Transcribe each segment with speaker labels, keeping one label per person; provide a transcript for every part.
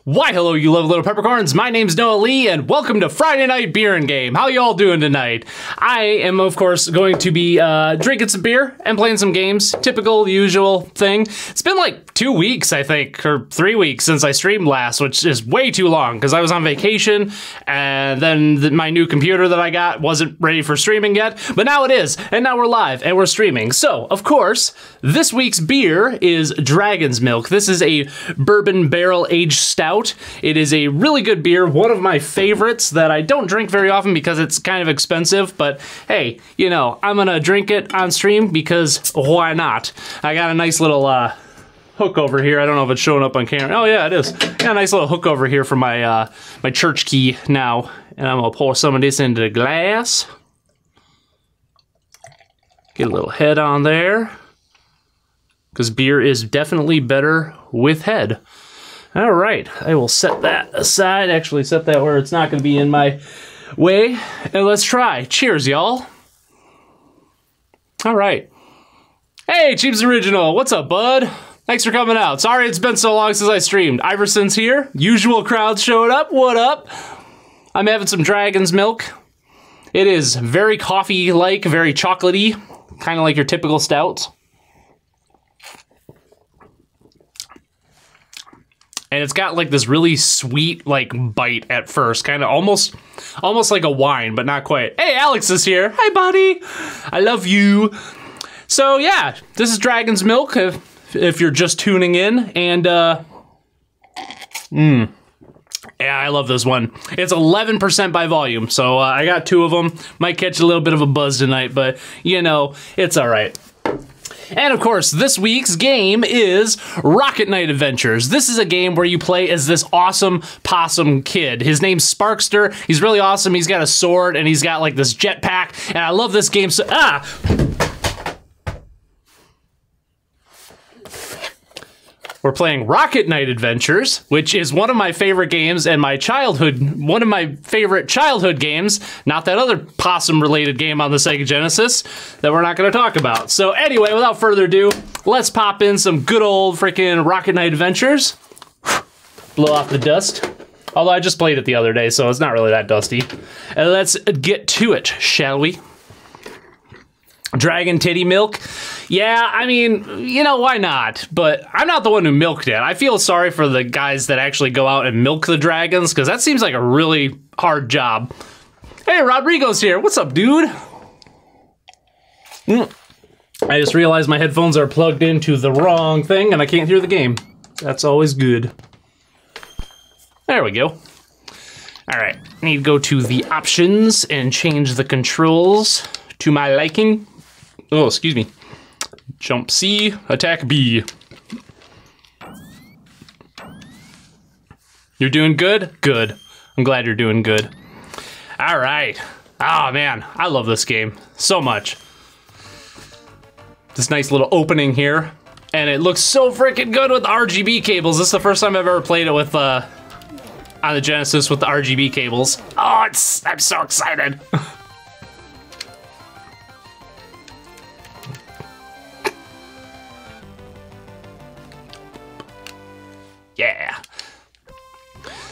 Speaker 1: Why, hello, you lovely little peppercorns. My name's Noa Lee, and welcome to Friday Night Beer and Game. How y'all doing tonight? I am, of course, going to be drinking some beer and playing some games. Typical, usual thing. It's been like 2 weeks, I think, or 3 weeks since I streamed last, which is way too long, because I was on vacation, and then my new computer that I got wasn't ready for streaming yet, but now it is, and now we're live, and we're streaming. So, of course, this week's beer is Dragon's Milk. This is a bourbon barrel-aged stout. It is a really good beer, one of my favorites that I don't drink very often because it's kind of expensive, but hey, you know, I'm gonna drink it on stream because why not? I got a nice little hook over here. I don't know if it's showing up on camera. Oh yeah, it is. Got a nice little hook over here for my my church key now, and I'm gonna pour some of this into the glass. Get a little head on there, because beer is definitely better with head. All right, I will set that aside, actually set that where it's not going to be in my way, and let's try. Cheers, y'all. All right. Hey, Cheeps Original, what's up, bud? Thanks for coming out. Sorry it's been so long since I streamed. Iverson's here. Usual crowd showed up. What up? I'm having some Dragon's Milk. It is very coffee-like, very chocolatey, kind of like your typical stouts. And it's got like this really sweet like bite at first, kind of almost like a wine, but not quite. Hey, Alex is here. Hi, buddy. I love you. So yeah, this is Dragon's Milk. If you're just tuning in, and yeah, I love this one. It's 11% by volume, so I got 2 of them. Might catch a little bit of a buzz tonight, but you know, it's all right. And of course, this week's game is Rocket Knight Adventures. This is a game where you play as this awesome possum kid. His name's Sparkster. He's really awesome. He's got a sword and he's got like this jetpack. And I love this game so— We're playing Rocket Knight Adventures, which is one of my favorite games and one of my favorite childhood games, not that other possum-related game on the Sega Genesis that we're not going to talk about. So anyway, without further ado, let's pop in some good old freaking Rocket Knight Adventures. Blow off the dust. Although I just played it the other day, so it's not really that dusty. And let's get to it, shall we? Dragon Titty Milk. Yeah, I mean, you know, why not? But I'm not the one who milked it. I feel sorry for the guys that actually go out and milk the dragons, because that seems like a really hard job. Hey, Rodrigo's here. What's up, dude? I just realized my headphones are plugged into the wrong thing, and I can't hear the game. That's always good. There we go. All right, I need to go to the options and change the controls to my liking. Oh, excuse me. Jump C, attack B. You're doing good? Good. I'm glad you're doing good. All right. Oh, man. I love this game so much. This nice little opening here. And it looks so freaking good with the RGB cables. This is the first time I've ever played it with, on the Genesis with the RGB cables. Oh, I'm so excited. Yeah.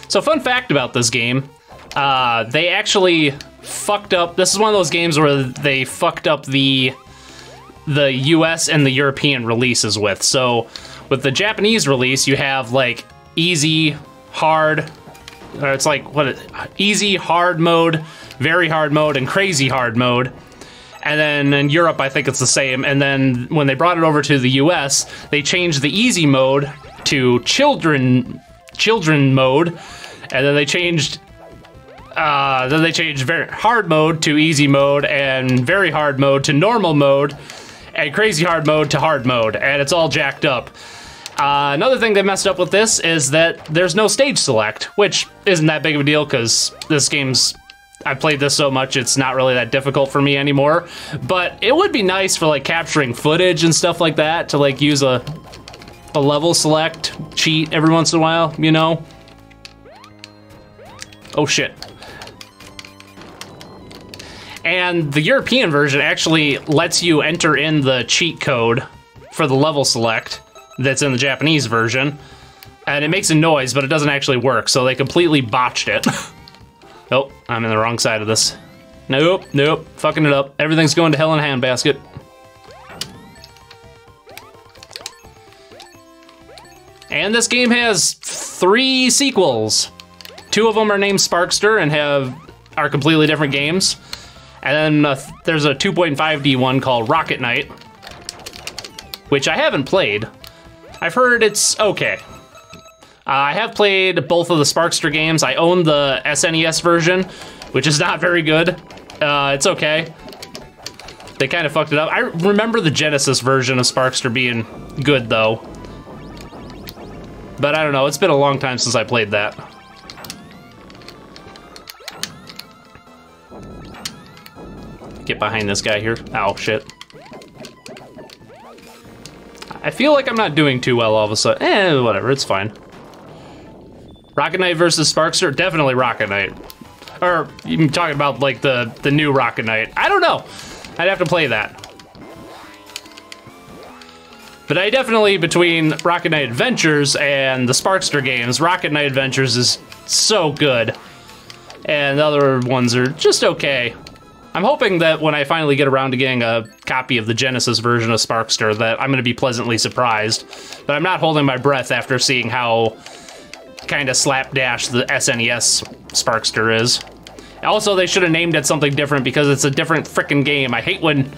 Speaker 1: So fun fact about this game, they actually fucked up. This is one of those games where they fucked up the US and the European releases with. So with the Japanese release, you have like easy, hard, or it's like easy, hard mode, very hard mode, and crazy hard mode. And then in Europe, I think it's the same. And then when they brought it over to the US, they changed the easy mode to children mode, and then they changed very hard mode to easy mode, and very hard mode to normal mode, and crazy hard mode to hard mode, and it's all jacked up. Another thing they messed up with this is that there's no stage select, which isn't that big of a deal because this game's— I've played this so much, it's not really that difficult for me anymore. But it would be nice for like capturing footage and stuff like that to like use a level select cheat every once in a while, you know? Oh shit. And the European version actually lets you enter in the cheat code for the level select that's in the Japanese version. And it makes a noise, but it doesn't actually work, so they completely botched it. Oh, I'm in the wrong side of this. Nope, nope, fucking it up. Everything's going to hell in a handbasket. And this game has 3 sequels. 2 of them are named Sparkster and are completely different games. And then there's a 2.5D one called Rocket Knight, which I haven't played. I've heard it's okay. I have played both of the Sparkster games. I own the SNES version, which is not very good. It's okay. They kind of fucked it up. I remember the Genesis version of Sparkster being good, though. But I don't know, it's been a long time since I played that. Get behind this guy here. Oh, shit. I feel like I'm not doing too well all of a sudden. Whatever, it's fine. Rocket Knight versus Sparkster? Definitely Rocket Knight. Or, you talking about, like, the new Rocket Knight. I don't know. I'd have to play that. But I definitely, between Rocket Knight Adventures and the Sparkster games, Rocket Knight Adventures is so good. And the other ones are just okay. I'm hoping that when I finally get around to getting a copy of the Genesis version of Sparkster, that I'm going to be pleasantly surprised. But I'm not holding my breath after seeing how kind of slapdash the SNES Sparkster is. Also, they should have named it something different because it's a different frickin' game. I hate when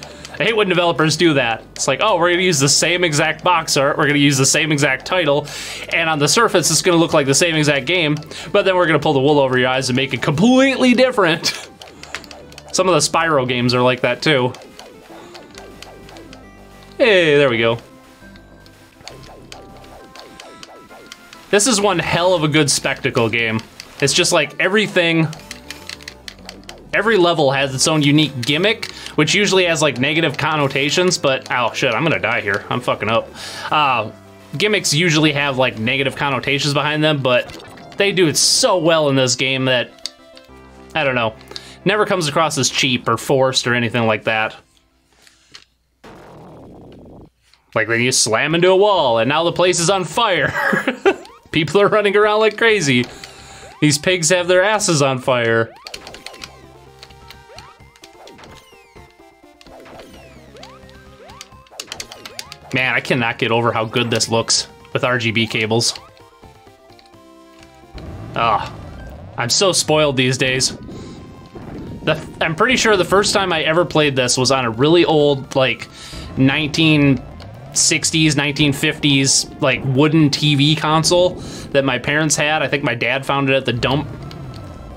Speaker 1: developers do that. It's like, oh, we're gonna use the same exact box art, we're gonna use the same exact title, and on the surface it's gonna look like the same exact game, but then we're gonna pull the wool over your eyes and make it completely different. Some of the Spyro games are like that too. Hey, there we go. This is one hell of a good spectacle game. It's just like every level has its own unique gimmick, which usually has like negative connotations, but oh shit, I'm gonna die here. I'm fucking up. Gimmicks usually have like negative connotations behind them, but they do it so well in this game that, I don't know, never comes across as cheap or forced or anything like that. Like then you slam into a wall and now the place is on fire. People are running around like crazy. These pigs have their asses on fire. Man, I cannot get over how good this looks with RGB cables. I'm so spoiled these days. I'm pretty sure the first time I ever played this was on a really old, like, 1960s, 1950s, like, wooden TV console that my parents had. I think my dad found it at the dump,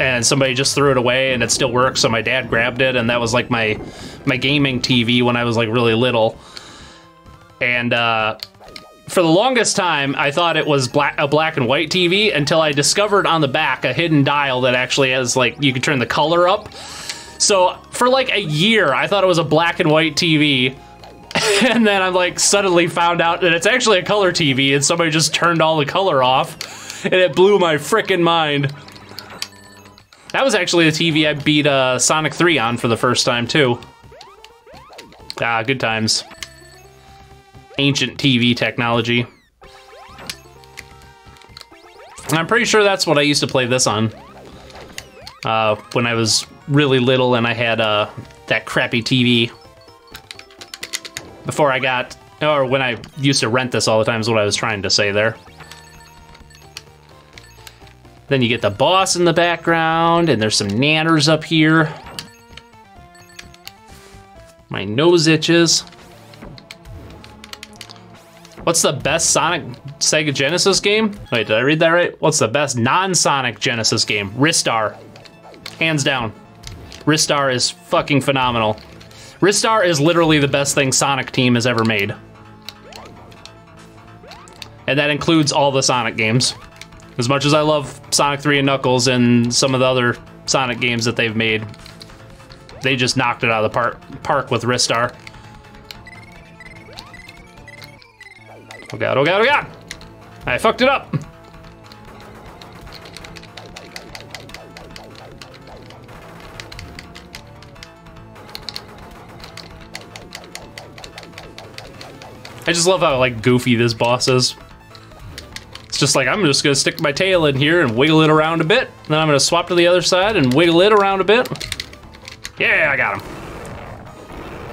Speaker 1: and somebody just threw it away, and it still works, so my dad grabbed it, and that was, like, my gaming TV when I was, like, really little. And for the longest time, I thought it was a black and white TV until I discovered on the back a hidden dial that actually has, like, you can turn the color up. So for like a year, I thought it was a black and white TV. And then I like suddenly found out that it's actually a color TV and somebody just turned all the color off. And it blew my frickin' mind. That was actually the TV I beat Sonic 3 on for the first time too. Ah, good times. Ancient TV technology. I'm pretty sure that's what I used to play this on. When I was really little and I had that crappy TV. Before I got, or when I used to rent this all the time is what I was trying to say there. Then you get the boss in the background and there's some nanners up here. My nose itches. What's the best Sonic Sega Genesis game? Wait, did I read that right? What's the best non-Sonic Genesis game? Ristar. Hands down. Ristar is fucking phenomenal. Ristar is literally the best thing Sonic Team has ever made. And that includes all the Sonic games. As much as I love Sonic 3 and Knuckles and some of the other Sonic games that they've made, they just knocked it out of the park with Ristar. Oh god, oh god, oh god! I fucked it up! I just love how, like, goofy this boss is. It's just like, I'm just gonna stick my tail in here and wiggle it around a bit. Then I'm gonna swap to the other side and wiggle it around a bit. Yeah, I got him.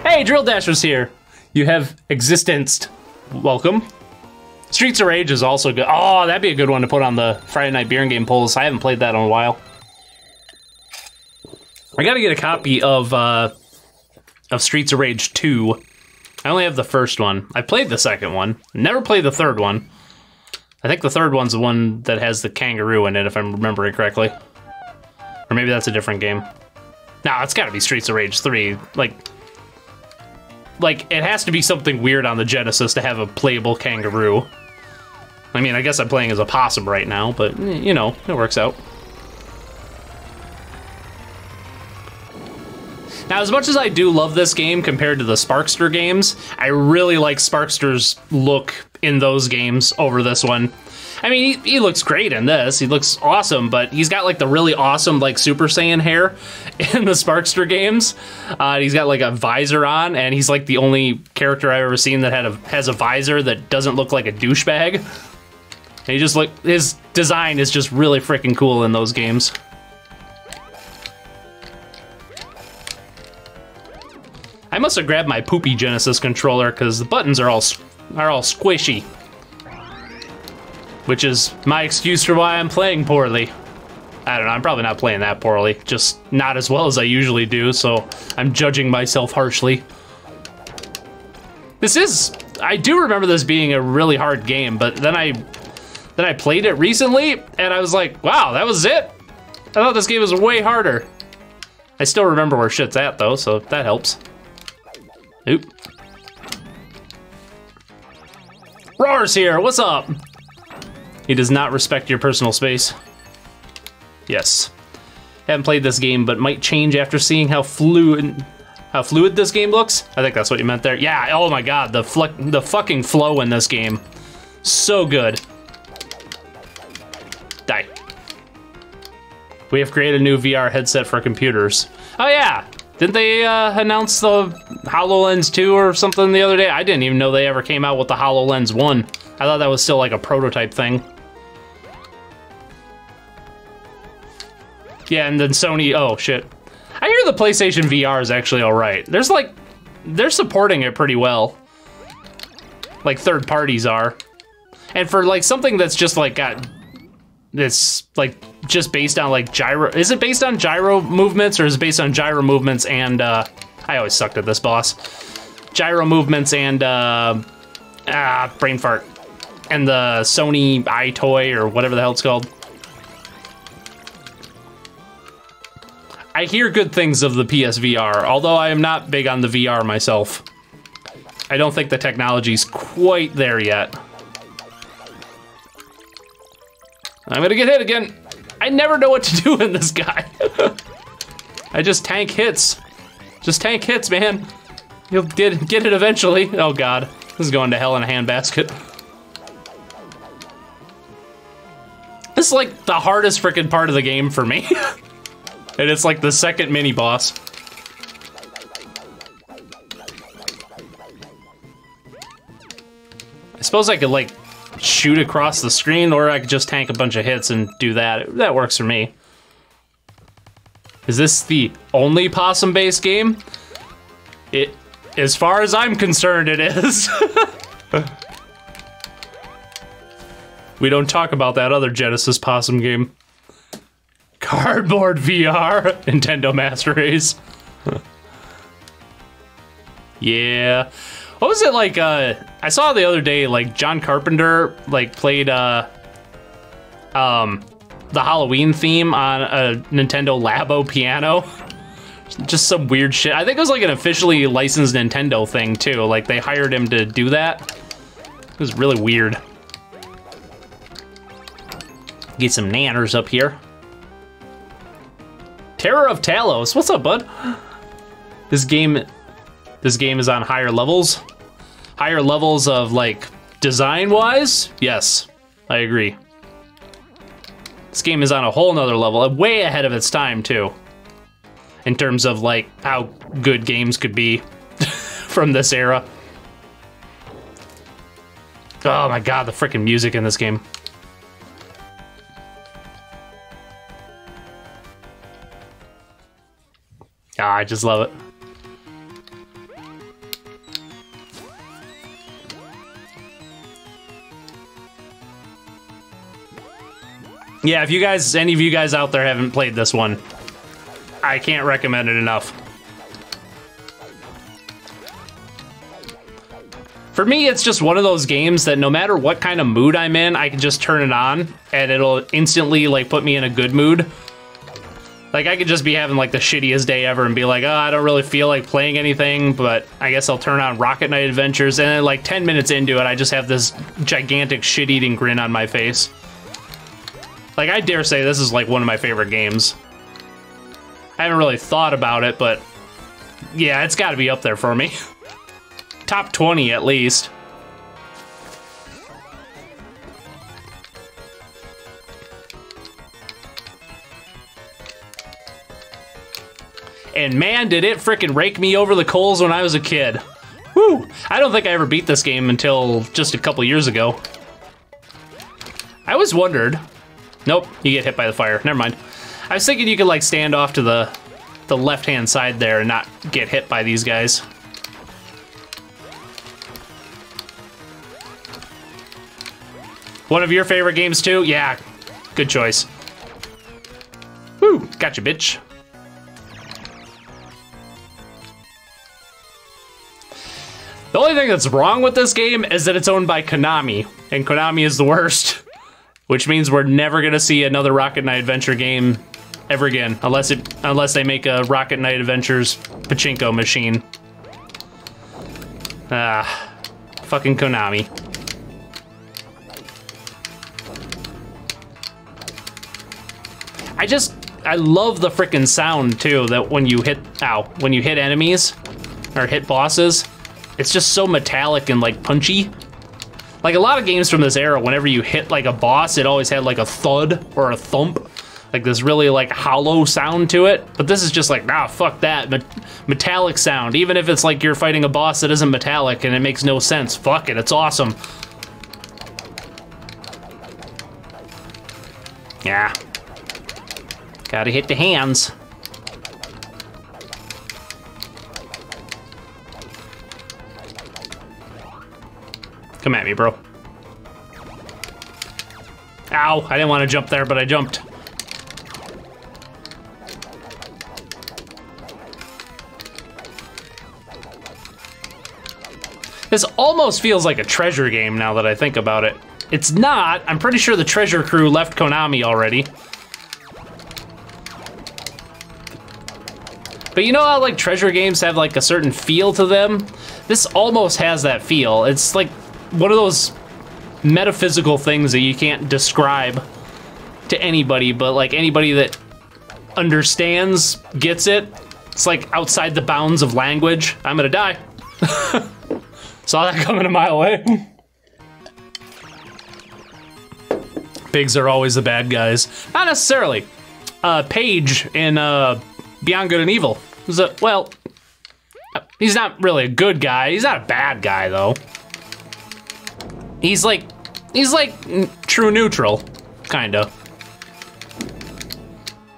Speaker 1: Hey, Drill Dasher's here. You have existenced. Welcome. Streets of Rage is also good. Oh, that'd be a good one to put on the Friday Night Beer and Game polls. I haven't played that in a while. I gotta get a copy of Streets of Rage 2. I only have the first one. I played the second one. Never played the third one. I think the third one's the one that has the kangaroo in it, if I'm remembering correctly. Or maybe that's a different game. No, it's gotta be Streets of Rage 3. Like, it has to be something weird on the Genesis to have a playable kangaroo. I mean, I guess I'm playing as a possum right now, but, you know, it works out. Now, as much as I do love this game compared to the Sparkster games, I really like Sparkster's look in those games over this one. I mean, he looks great in this. He looks awesome, but he's got like the really awesome like Super Saiyan hair in the Sparkster games. He's got like a visor on, and he's like the only character I've ever seen that has a visor that doesn't look like a douchebag. And he just his design is just really freaking cool in those games. I must have grabbed my poopy Genesis controller because the buttons are all squishy. Which is my excuse for why I'm playing poorly. I don't know, I'm probably not playing that poorly. Just not as well as I usually do, so I'm judging myself harshly. I do remember this being a really hard game, but then I played it recently, and I was like, wow, that was it? I thought this game was way harder. I still remember where shit's at, though, so that helps. Oop. Roar's here, what's up? He does not respect your personal space. Yes. Haven't played this game, but might change after seeing how fluid this game looks. I think that's what you meant there. Yeah, oh my god, the fucking flow in this game. So good. Die. We have created a new VR headset for computers. Oh yeah, didn't they announce the HoloLens 2 or something the other day? I didn't even know they ever came out with the HoloLens 1. I thought that was still like a prototype thing. Yeah, and then Sony, oh shit. I hear the PlayStation VR is actually alright. They're supporting it pretty well. Like third parties are. And for like something that's just like it's like just based on like gyro, is it based on gyro movements or is it based on gyro movements and, I always sucked at this boss. Gyro movements and, brain fart. And the Sony iToy or whatever the hell it's called. I hear good things of the PSVR, although I am not big on the VR myself. I don't think the technology's quite there yet. I'm gonna get hit again. I never know what to do in this guy. I just tank hits. Just tank hits, man. You'll get it eventually. Oh god, this is going to hell in a handbasket. This is like the hardest freaking part of the game for me. And it's like the second mini boss. I suppose I could like shoot across the screen, or I could just tank a bunch of hits and do that. That works for me. Is this the only possum-based game? As far as I'm concerned, it is. We don't talk about that other Genesis possum game. Cardboard VR, Nintendo Master Race. Yeah. What was it like, I saw the other day, like, John Carpenter, like, played, the Halloween theme on a Nintendo Labo piano. Just some weird shit. I think it was, like, an officially licensed Nintendo thing, too. Like, they hired him to do that. It was really weird. Get some nanners up here. Terror of Talos, what's up, bud? This game is on higher levels. Higher levels of, like, design-wise? Yes, I agree. This game is on a whole nother level, way ahead of its time, too. In terms of, like, how good games could be from this era. Oh my god, the freaking music in this game. Ah, I just love it. Yeah, if you guys, any of you guys out there haven't played this one, I can't recommend it enough. For me, it's just one of those games that no matter what kind of mood I'm in, I can just turn it on and it'll instantly like put me in a good mood. Like I could just be having like the shittiest day ever and be like, oh, I don't really feel like playing anything, but I guess I'll turn on Rocket Knight Adventures, and then like 10 minutes into it, I just have this gigantic shit-eating grin on my face. Like, I dare say this is, like, one of my favorite games. I haven't really thought about it, but... yeah, it's gotta be up there for me. Top 20, at least. And man, did it frickin' rake me over the coals when I was a kid. Woo! I don't think I ever beat this game until just a couple years ago. I always wondered... nope, you get hit by the fire. Never mind. I was thinking you could like stand off to the left-hand side there and not get hit by these guys. One of your favorite games too? Yeah, good choice. Woo, gotcha, bitch. The only thing that's wrong with this game is that it's owned by Konami, and Konami is the worst. Which means we're never gonna see another Rocket Knight Adventure game ever again, unless they make a Rocket Knight Adventures pachinko machine. Ah, fucking Konami. I love the frickin' sound too, that when you hit, when you hit enemies, or hit bosses, it's just so metallic and like punchy. Like a lot of games from this era, whenever you hit like a boss, it always had like a thud or a thump, like this really like hollow sound to it. But this is just like, nah, fuck that, metallic sound. Even if it's like you're fighting a boss that isn't metallic and it makes no sense, fuck it, it's awesome. Yeah, gotta hit the hands. Come at me, bro. Ow, I didn't want to jump there, but I jumped. This almost feels like a treasure game now that I think about it. It's not. I'm pretty sure the treasure crew left Konami already. But you know how like treasure games have like a certain feel to them? This almost has that feel. It's like one of those metaphysical things that you can't describe to anybody, but like anybody that understands gets it. It's like outside the bounds of language. I'm gonna die. Saw that coming a mile away. Pigs are always the bad guys. Not necessarily. Paige in Beyond Good and Evil was a, well, he's not really a good guy. He's not a bad guy though. He's like true neutral, kinda.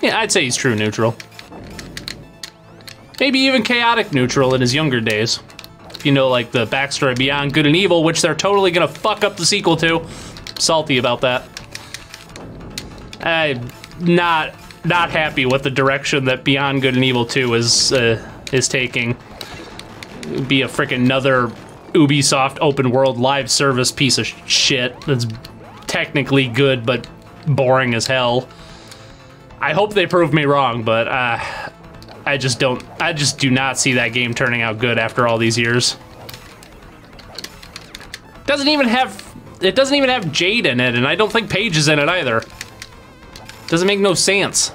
Speaker 1: Yeah, I'd say he's true neutral. Maybe even chaotic neutral in his younger days. If you know like the backstory Beyond Good and Evil, which they're totally gonna fuck up the sequel to. Salty about that. I'm not happy with the direction that Beyond Good and Evil 2 is taking. It'd be a frickin' another Ubisoft open world live service piece of shit that's technically good but boring as hell. I hope they prove me wrong, but I just do not see that game turning out good after all these years. It doesn't even have Jade in it, and I don't think Paige is in it either. Doesn't make no sense.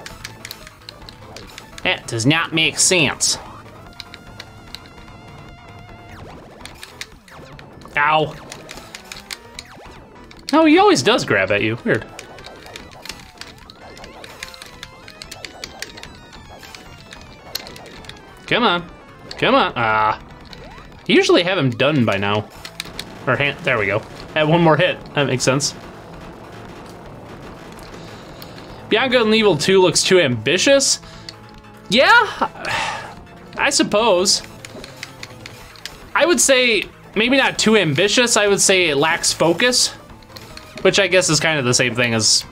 Speaker 1: That does not make sense. Ow. No, he always does grab at you. Weird. Come on. Come on. Ah. You usually have him done by now. Or hand, there we go. Had one more hit. That makes sense. Beyond Good and Evil 2 looks too ambitious. Yeah. I suppose. I would say maybe not too ambitious. I would say it lacks focus, which I guess is kind of the same thing as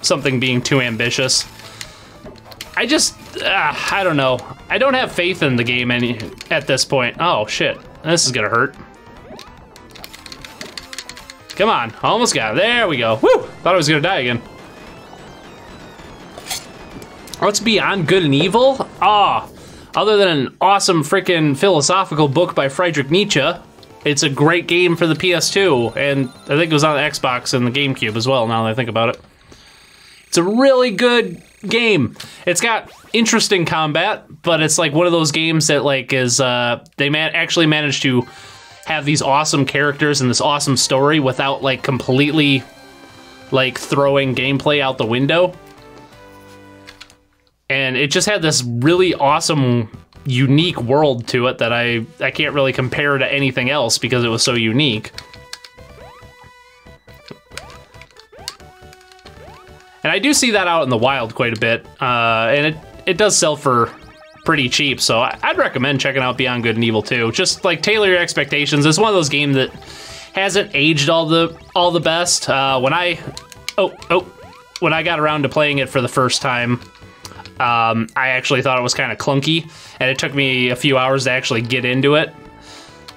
Speaker 1: something being too ambitious. I don't know. I don't have faith in the game at this point. Oh shit, this is gonna hurt. Come on, almost got it. There we go. Woo! Thought I was gonna die again. What's Beyond Good and Evil? Ah, other than an awesome freaking philosophical book by Friedrich Nietzsche, it's a great game for the PS2, and I think it was on the Xbox and the GameCube as well, now that I think about it. It's a really good game. It's got interesting combat, but it's like one of those games that like is, they actually managed to have these awesome characters and this awesome story without like completely like throwing gameplay out the window. And it just had this really awesome, unique world to it that I can't really compare to anything else because it was so unique. And I do see that out in the wild quite a bit, and it does sell for pretty cheap, so I'd recommend checking out Beyond Good and Evil 2. Just like tailor your expectations. It's one of those games that hasn't aged all the best. When I got around to playing it for the first time, I actually thought it was kind of clunky, and it took me a few hours to actually get into it.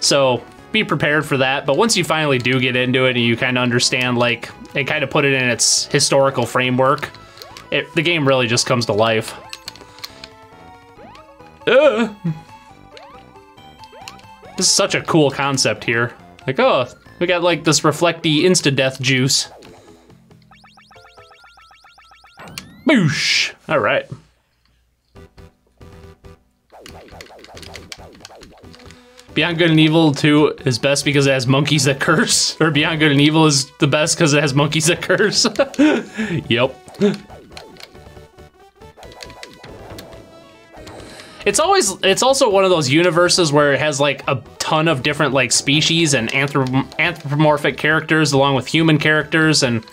Speaker 1: So be prepared for that. But once you finally do get into it and you kind of understand, like, and kind of put it in its historical framework, the game really just comes to life. This is such a cool concept here. Like, oh, we got like this reflecty insta-death juice. Boosh! All right. Beyond Good and Evil 2 is best because it has monkeys that curse, or Beyond Good and Evil is the best because it has monkeys that curse. Yep. It's also one of those universes where it has like a ton of different like species and anthropomorphic characters along with human characters, and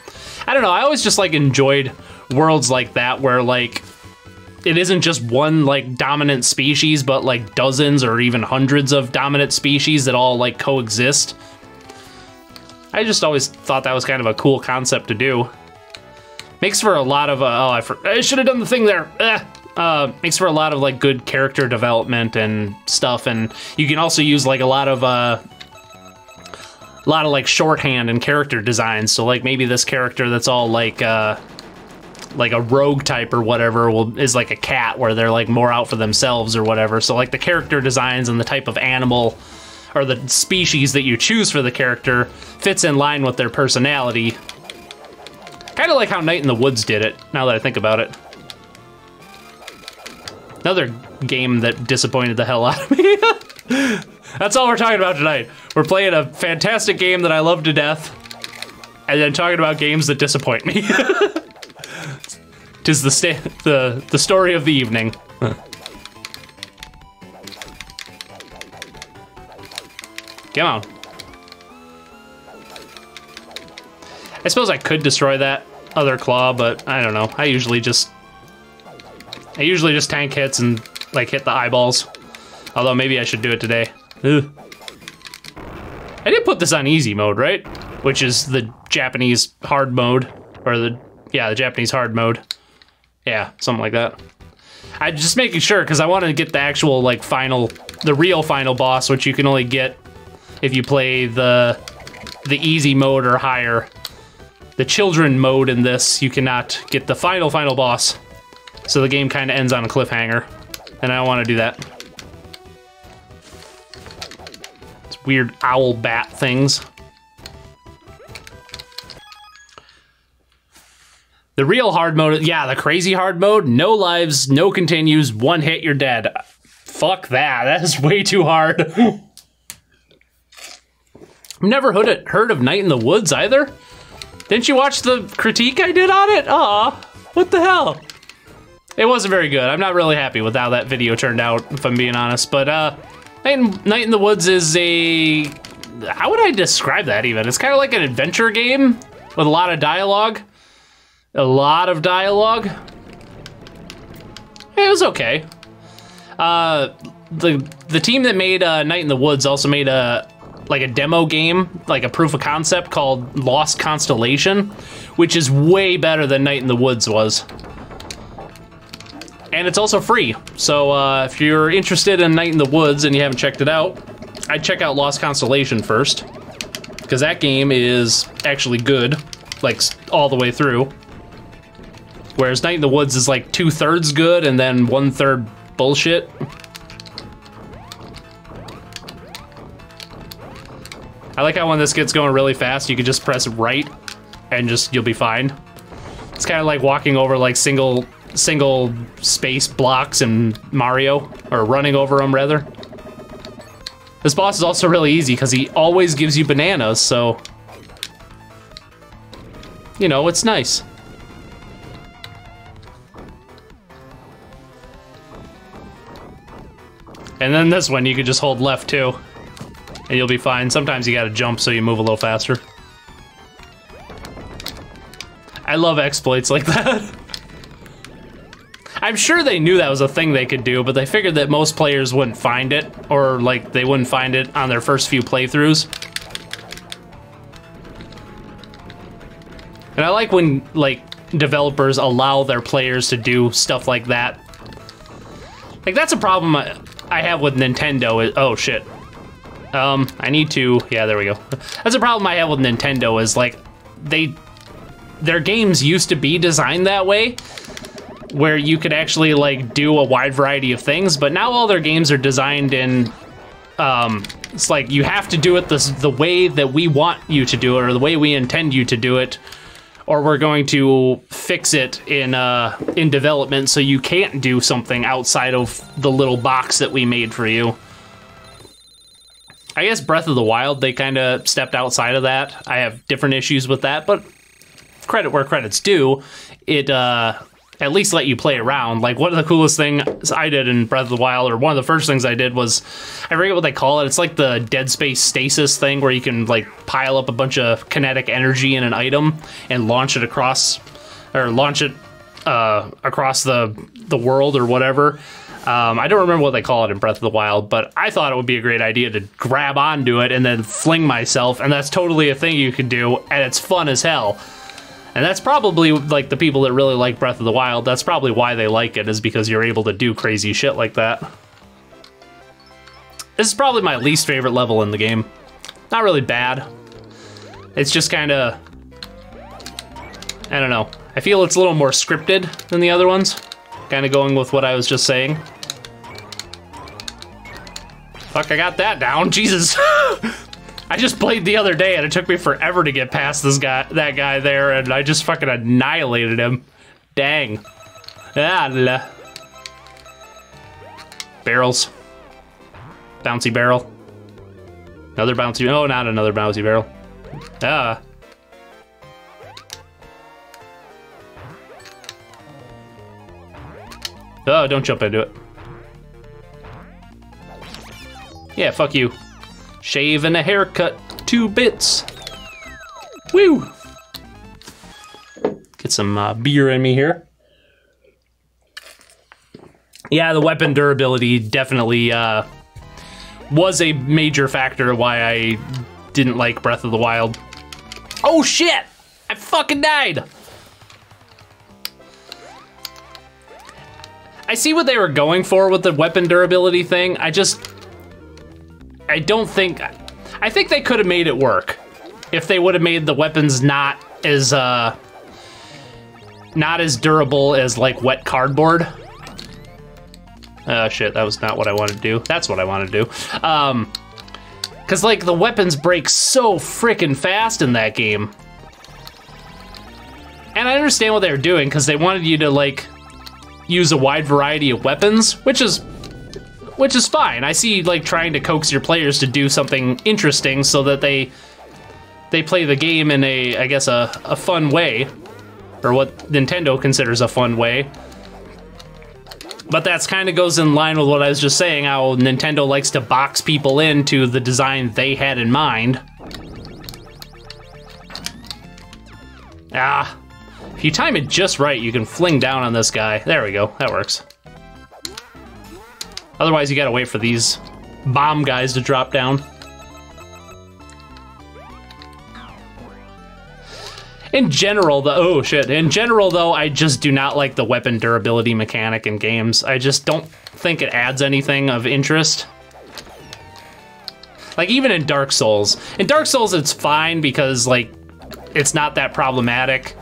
Speaker 1: I don't know, I always just like enjoyed worlds like that where like it isn't just one like dominant species, but like dozens or even hundreds of dominant species that all like coexist. I just always thought that was kind of a cool concept to do. Makes for a lot of I should have done the thing there. Makes for a lot of like good character development and stuff, and you can also use like a lot of like shorthand and character designs. So like maybe this character that's all like a rogue type or whatever is like a cat, where they're like more out for themselves or whatever. So like the character designs and the type of animal or the species that you choose for the character fits in line with their personality. Kind of like how Night in the Woods did it, now that I think about it. Another game that disappointed the hell out of me. That's all we're talking about tonight. We're playing a fantastic game that I love to death, and then talking about games that disappoint me. 'Tis the story of the evening. Come on. I suppose I could destroy that other claw, but I don't know. I usually just tank hits and like hit the eyeballs. Although maybe I should do it today. Ugh. I did put this on easy mode, right? Which is the Japanese hard mode, or the Japanese hard mode. Yeah, something like that. I just making sure because I wanted to get the actual like the real final boss, which you can only get if you play the easy mode or higher. The children mode in this, you cannot get the final boss. So the game kind of ends on a cliffhanger, and I don't want to do that. It's weird owl bat things. The real hard mode, yeah, the crazy hard mode, no lives, no continues, one hit, you're dead. Fuck that, that is way too hard. I've never heard of Night in the Woods either. Didn't you watch the critique I did on it? Aw, what the hell? It wasn't very good. I'm not really happy with how that video turned out, if I'm being honest. But Night in the Woods is how would I describe that even? It's kind of like an adventure game with a lot of dialogue. It was okay. The team that made Night in the Woods also made a demo game, like a proof of concept called Lost Constellation, which is way better than Night in the Woods was. And it's also free, so if you're interested in Night in the Woods and you haven't checked it out, I'd check out Lost Constellation first, because that game is actually good, like all the way through. Whereas Night in the Woods is like 2/3 good and then 1/3 bullshit. I like how when this gets going really fast, you can just press right and you'll be fine. It's kind of like walking over like single space blocks in Mario, or running over them rather. This boss is also really easy because he always gives you bananas, so you know, it's nice. And then this one, you can just hold left too, and you'll be fine. Sometimes you gotta jump so you move a little faster. I love exploits like that. I'm sure they knew that was a thing they could do, but they figured that most players wouldn't find it, or like they wouldn't find it on their first few playthroughs. And I like when like developers allow their players to do stuff like that. Like that's a problem I have with Nintendo. Oh shit. I need to, yeah, there we go. That's a problem I have with Nintendo is like their games used to be designed that way, where you could actually like do a wide variety of things, but now all their games are designed in, it's like you have to do it the way that we want you to do it, or the way we intend you to do it, or we're going to fix it in development so you can't do something outside of the little box that we made for you. I guess Breath of the Wild, they kind of stepped outside of that. I have different issues with that, but credit where credit's due. It at least let you play around. Like one of the coolest things I did in Breath of the Wild, or one of the first things I did was, I forget what they call it. It's like the Dead Space stasis thing where you can like pile up a bunch of kinetic energy in an item and launch it across, or launch it across the world or whatever. I don't remember what they call it in Breath of the Wild, but I thought it would be a great idea to grab onto it and then fling myself, and that's totally a thing you can do, and it's fun as hell. And that's probably, like, the people that really like Breath of the Wild, that's probably why they like it, is because you're able to do crazy shit like that. This is probably my least favorite level in the game. Not really bad. It's just kind of, I don't know. I feel it's a little more scripted than the other ones. Kind of going with what I was just saying. Fuck, I got that down, Jesus. I just played the other day and it took me forever to get past that guy there, and I just fucking annihilated him. Dang. Ah, barrels. Bouncy barrel. Another bouncy, oh, not another bouncy barrel. Ah. Oh, don't jump into it. Yeah, fuck you. Shave and a haircut, 2 bits. Woo! Get some beer in me here. Yeah, the weapon durability definitely was a major factor why I didn't like Breath of the Wild. Oh shit! I fucking died! I see what they were going for with the weapon durability thing. I think they could have made it work if they would have made the weapons not as durable as like wet cardboard. Oh shit, that was not what I wanted to do. That's what I wanted to do. Cause like the weapons break so freaking fast in that game. And I understand what they were doing, because they wanted you to like use a wide variety of weapons, which is fine. I see like trying to coax your players to do something interesting so that they play the game in a, I guess, a fun way, or what Nintendo considers a fun way. But that's kind of goes in line with what I was just saying, how Nintendo likes to box people into the design they had in mind. Ah, if you time it just right, you can fling down on this guy. There we go, that works. Otherwise, you gotta wait for these bomb guys to drop down. In general, though, I just do not like the weapon durability mechanic in games. I just don't think it adds anything of interest. Like, even in Dark Souls. In Dark Souls, it's fine because, like, it's not that problematic.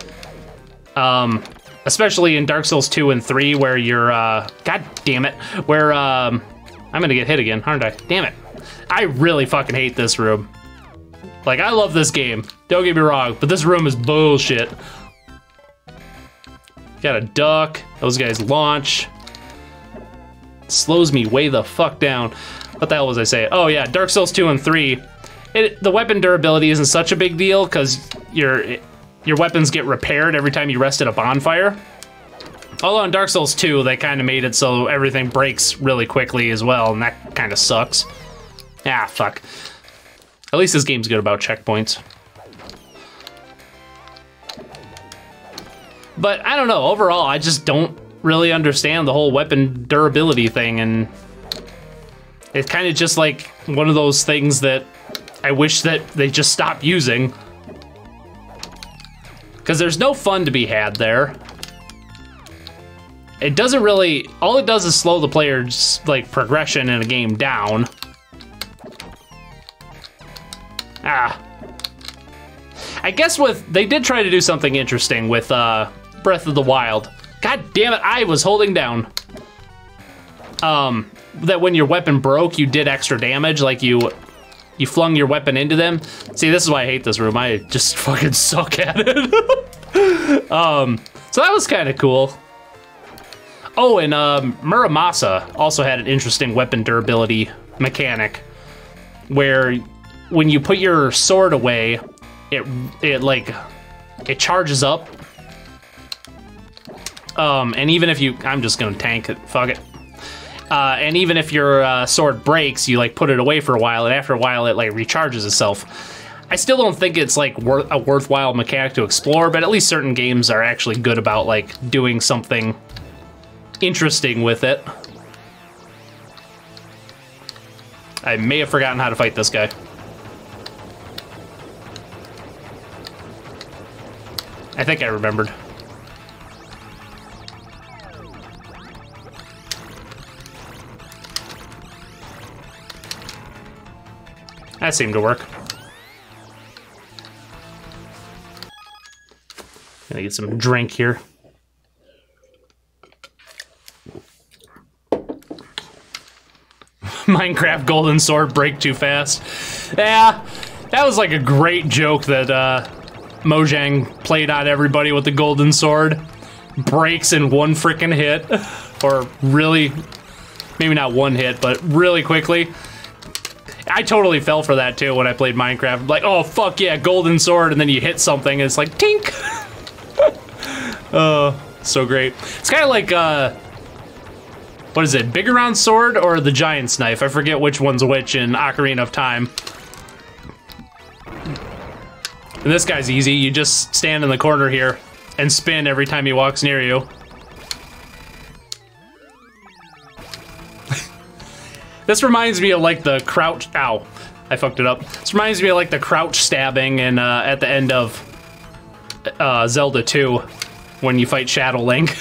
Speaker 1: Especially in Dark Souls 2 and 3, where you're, God damn it, where, I'm gonna get hit again, aren't I? Damn it. I really fucking hate this room. Like, I love this game, don't get me wrong, but this room is bullshit. Gotta duck, those guys launch. Slows me way the fuck down. What the hell was I saying? Oh yeah, Dark Souls 2 and 3, the weapon durability isn't such a big deal, because your weapons get repaired every time you rest at a bonfire. Although in Dark Souls 2, they kind of made it so everything breaks really quickly as well, and that kind of sucks. Ah, fuck. At least this game's good about checkpoints. But I don't know, overall, I just don't really understand the whole weapon durability thing, and it's kind of just like one of those things that I wish that they just stopped using. Because there's no fun to be had there. It doesn't really, all it does is slow the player's like progression in a game down. Ah. I guess they did try to do something interesting with Breath of the Wild. God damn it, I was holding down. That when your weapon broke, you did extra damage, like you flung your weapon into them. See, this is why I hate this room. I just fucking suck at it. So that was kind of cool. Oh, and Muramasa also had an interesting weapon durability mechanic, where when you put your sword away, it charges up. And even if I'm just gonna tank it, fuck it. And even if your sword breaks, you like put it away for a while, and after a while it like recharges itself. I still don't think it's like a worthwhile mechanic to explore, but at least certain games are actually good about like doing something interesting with it. I may have forgotten how to fight this guy. I think I remembered. That seemed to work. Gonna get some drink here. Minecraft golden sword break too fast. Yeah, that was like a great joke that Mojang played on everybody with the golden sword. Breaks in one freaking hit. Or really, maybe not one hit, but really quickly. I totally fell for that too when I played Minecraft. Like, oh fuck yeah, golden sword, and then you hit something and it's like, tink! So great. It's kind of like, what is it, Big Around Sword or the Giant's Knife? I forget which one's which in Ocarina of Time. And this guy's easy, you just stand in the corner here and spin every time he walks near you. This reminds me of like the crouch, ow, I fucked it up. This reminds me of like the crouch stabbing in, at the end of Zelda 2 when you fight Shadow Link.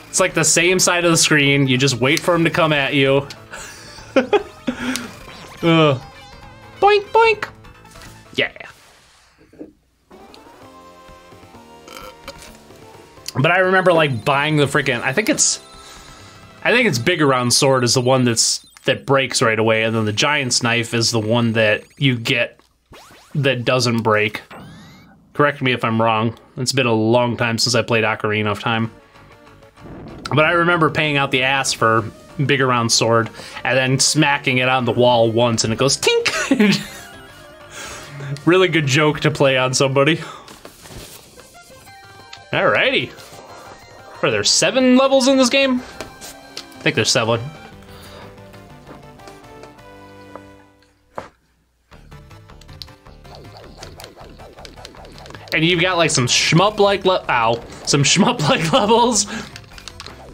Speaker 1: It's like the same side of the screen, you just wait for him to come at you. Boink, boink. Yeah. But I remember like buying the freaking, I think it's Big Around Sword is the one that breaks right away, and then the Giant's Knife is the one that you get that doesn't break. Correct me if I'm wrong. It's been a long time since I played Ocarina of Time. But I remember paying out the ass for Big Around Sword, and then smacking it on the wall once, and it goes tink! Really good joke to play on somebody. Alrighty. Are there 7 levels in this game? I think there's 7. And you've got like some shmup-like levels.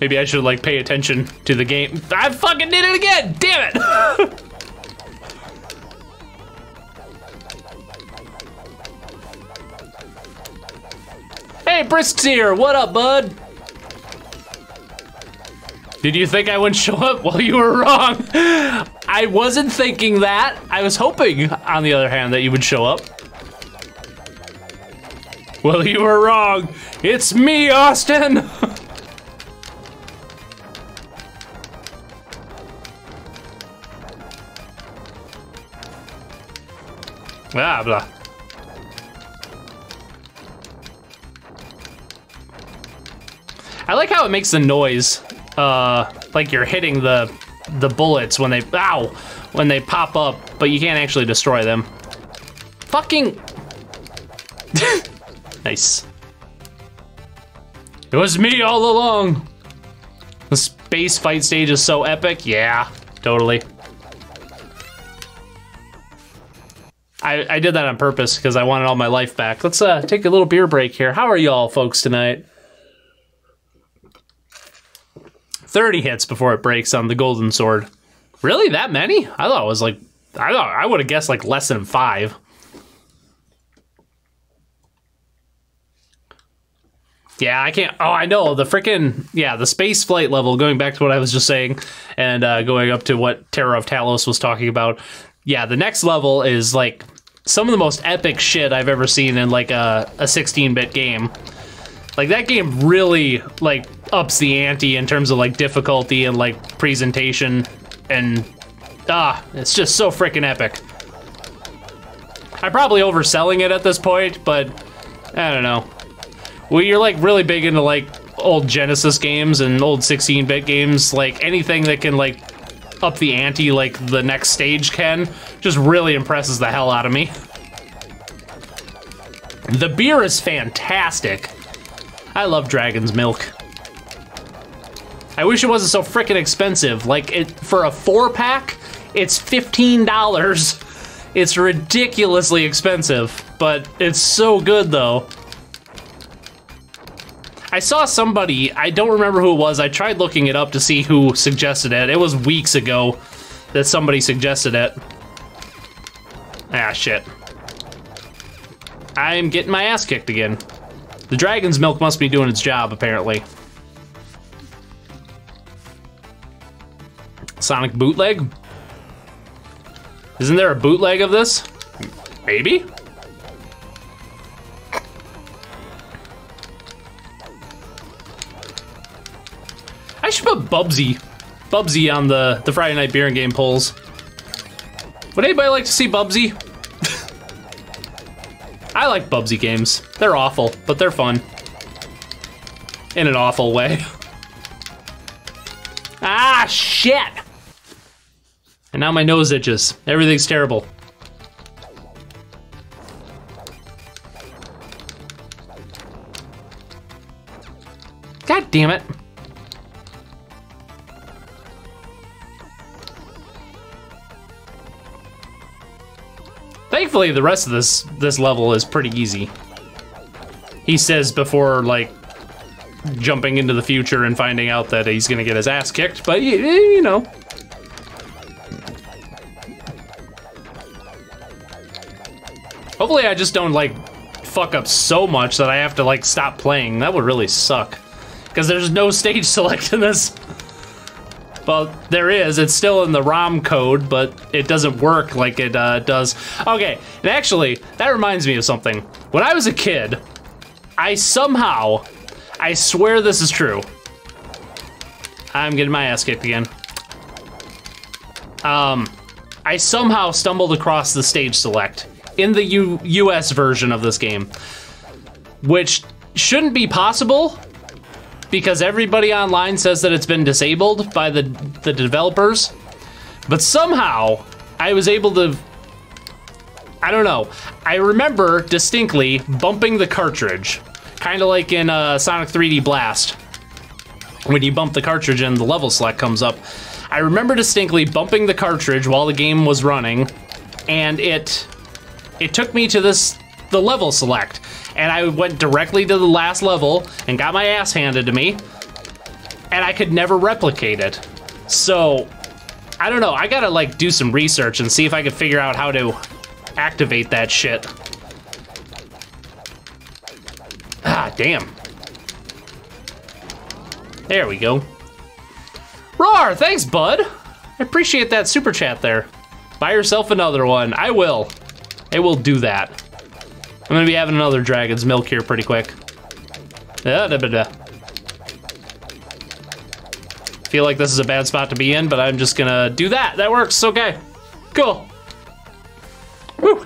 Speaker 1: Maybe I should, like, pay attention to the game. I fucking did it again! Damn it! Hey, Brisk's here! What up, bud? Did you think I wouldn't show up? Well, you were wrong. I wasn't thinking that. I was hoping, on the other hand, that you would show up. Well, you were wrong. It's me, Austin! Blah, blah. I like how it makes the noise, like you're hitting the bullets when they, ow, when they pop up, but you can't actually destroy them. Fucking. Nice. It was me all along. The space fight stage is so epic. Yeah, totally. I did that on purpose because I wanted all my life back. Let's take a little beer break here. How are y'all folks tonight? 30 hits before it breaks on the golden sword. Really, that many? I thought it was like, I would have guessed like less than 5. Yeah, I can't, oh, I know, the frickin', yeah, the space flight level, going back to what I was just saying, and going up to what Terror of Talos was talking about. Yeah, the next level is like some of the most epic shit I've ever seen in like a 16-bit game. Like that game really like ups the ante in terms of like difficulty and like presentation, and it's just so freaking epic. I'm probably overselling it at this point, but I don't know. Well, you're like really big into like old Genesis games and old 16-bit games, like anything that can like up the ante like the next stage can, just really impresses the hell out of me. The beer is fantastic. I love Dragon's Milk. I wish it wasn't so freaking expensive. Like, for a 4-pack, it's $15. It's ridiculously expensive, but it's so good, though. I saw somebody, I don't remember who it was, I tried looking it up to see who suggested it. It was weeks ago that somebody suggested it. Ah, shit. I'm getting my ass kicked again. The Dragon's Milk must be doing its job, apparently. Sonic bootleg? Isn't there a bootleg of this? Maybe? I should put Bubsy on the Friday Night Beer and Game polls. Would anybody like to see Bubsy? I like Bubsy games. They're awful, but they're fun. In an awful way. Ah, shit! And now my nose itches. Everything's terrible. God damn it. Thankfully, the rest of this level is pretty easy. He says before, like, jumping into the future and finding out that he's gonna get his ass kicked, but you know. Hopefully I just don't, like, fuck up so much that I have to, like, stop playing. That would really suck. Because there's no stage select in this. Well, there is. It's still in the ROM code, but it doesn't work like it does. Okay, and actually, that reminds me of something. When I was a kid, I somehow, I swear this is true. I'm getting my ass kicked again. I somehow stumbled across the stage select in the US version of this game, which shouldn't be possible, because everybody online says that it's been disabled by the developers. But somehow, I was able to, I don't know. I remember distinctly bumping the cartridge, kind of like in Sonic 3D Blast. When you bump the cartridge and the level select comes up. I remember distinctly bumping the cartridge while the game was running, and it took me to the level select. And I went directly to the last level and got my ass handed to me. and I could never replicate it. So, I don't know. I gotta, like, do some research and see if I can figure out how to activate that shit. Ah, damn. There we go. Roar, thanks, bud. I appreciate that super chat there. Buy yourself another one. I will. I will do that. I'm gonna be having another dragon's milk here pretty quick. Feel like this is a bad spot to be in, but I'm just gonna do that. That works, okay. Cool. Woo.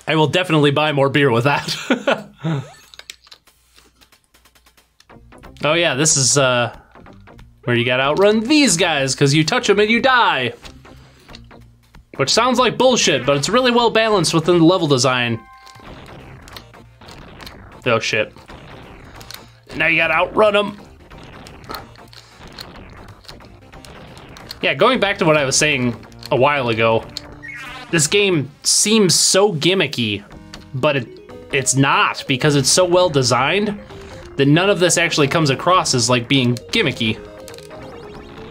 Speaker 1: I will definitely buy more beer with that. Oh yeah, this is where you gotta outrun these guys, because you touch them and you die. Which sounds like bullshit, but it's really well balanced within the level design. Oh shit. Now you gotta outrun them. Yeah, going back to what I was saying a while ago, this game seems so gimmicky, but it's not, because it's so well designed that none of this actually comes across as like being gimmicky.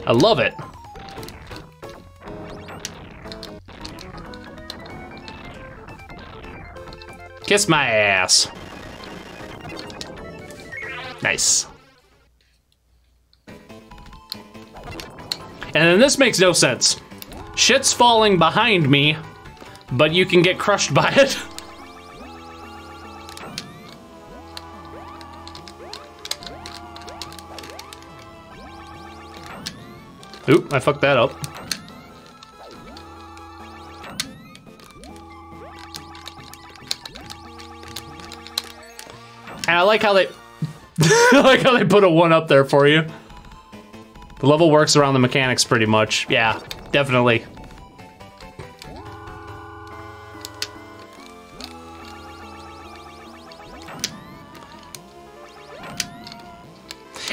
Speaker 1: I love it. Kiss my ass. Nice. And then this makes no sense. Shit's falling behind me, but you can get crushed by it. Oop, I fucked that up. And I like how they I like how they put a 1 up there for you. The level works around the mechanics pretty much. Yeah, definitely.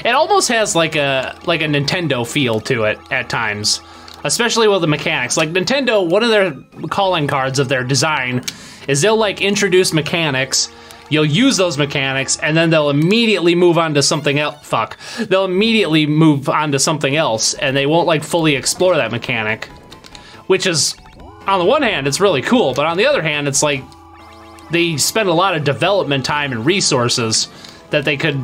Speaker 1: It almost has like a Nintendo feel to it at times, especially with the mechanics. Like Nintendo, one of their calling cards of their design is they'll like introduce mechanics, you'll use those mechanics, and then they'll immediately move on to something else. They'll immediately move on to something else, and they won't like fully explore that mechanic, which is, on the one hand, it's really cool, but on the other hand, it's like they spend a lot of development time and resources that they could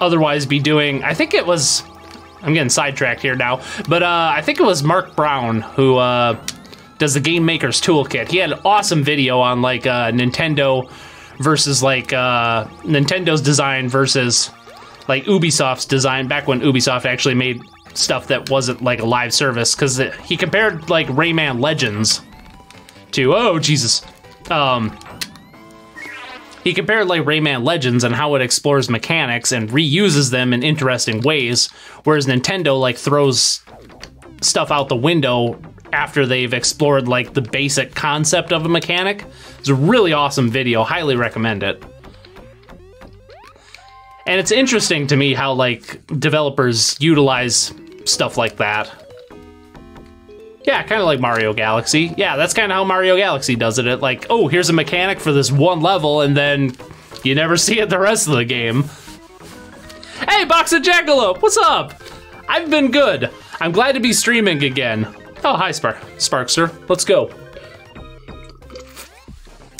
Speaker 1: otherwise be doing. I think it was, I'm getting sidetracked here now, but I think it was Mark Brown who does the Game Maker's Toolkit. He had an awesome video on like Nintendo versus like Nintendo's design versus like Ubisoft's design, back when Ubisoft actually made stuff that wasn't like a live service, because he compared like Rayman Legends to, oh Jesus, he compared like Rayman Legends and how it explores mechanics and reuses them in interesting ways, whereas Nintendo like throws stuff out the window after they've explored like the basic concept of a mechanic. It's a really awesome video, highly recommend it. And it's interesting to me how like developers utilize stuff like that. Yeah, kind of like Mario Galaxy. Yeah, that's kind of how Mario Galaxy does it. It like, oh, here's a mechanic for this one level, and then you never see it the rest of the game. Hey, Box of Jackalope, what's up? I've been good. I'm glad to be streaming again. Oh, hi, Sparkster. Let's go.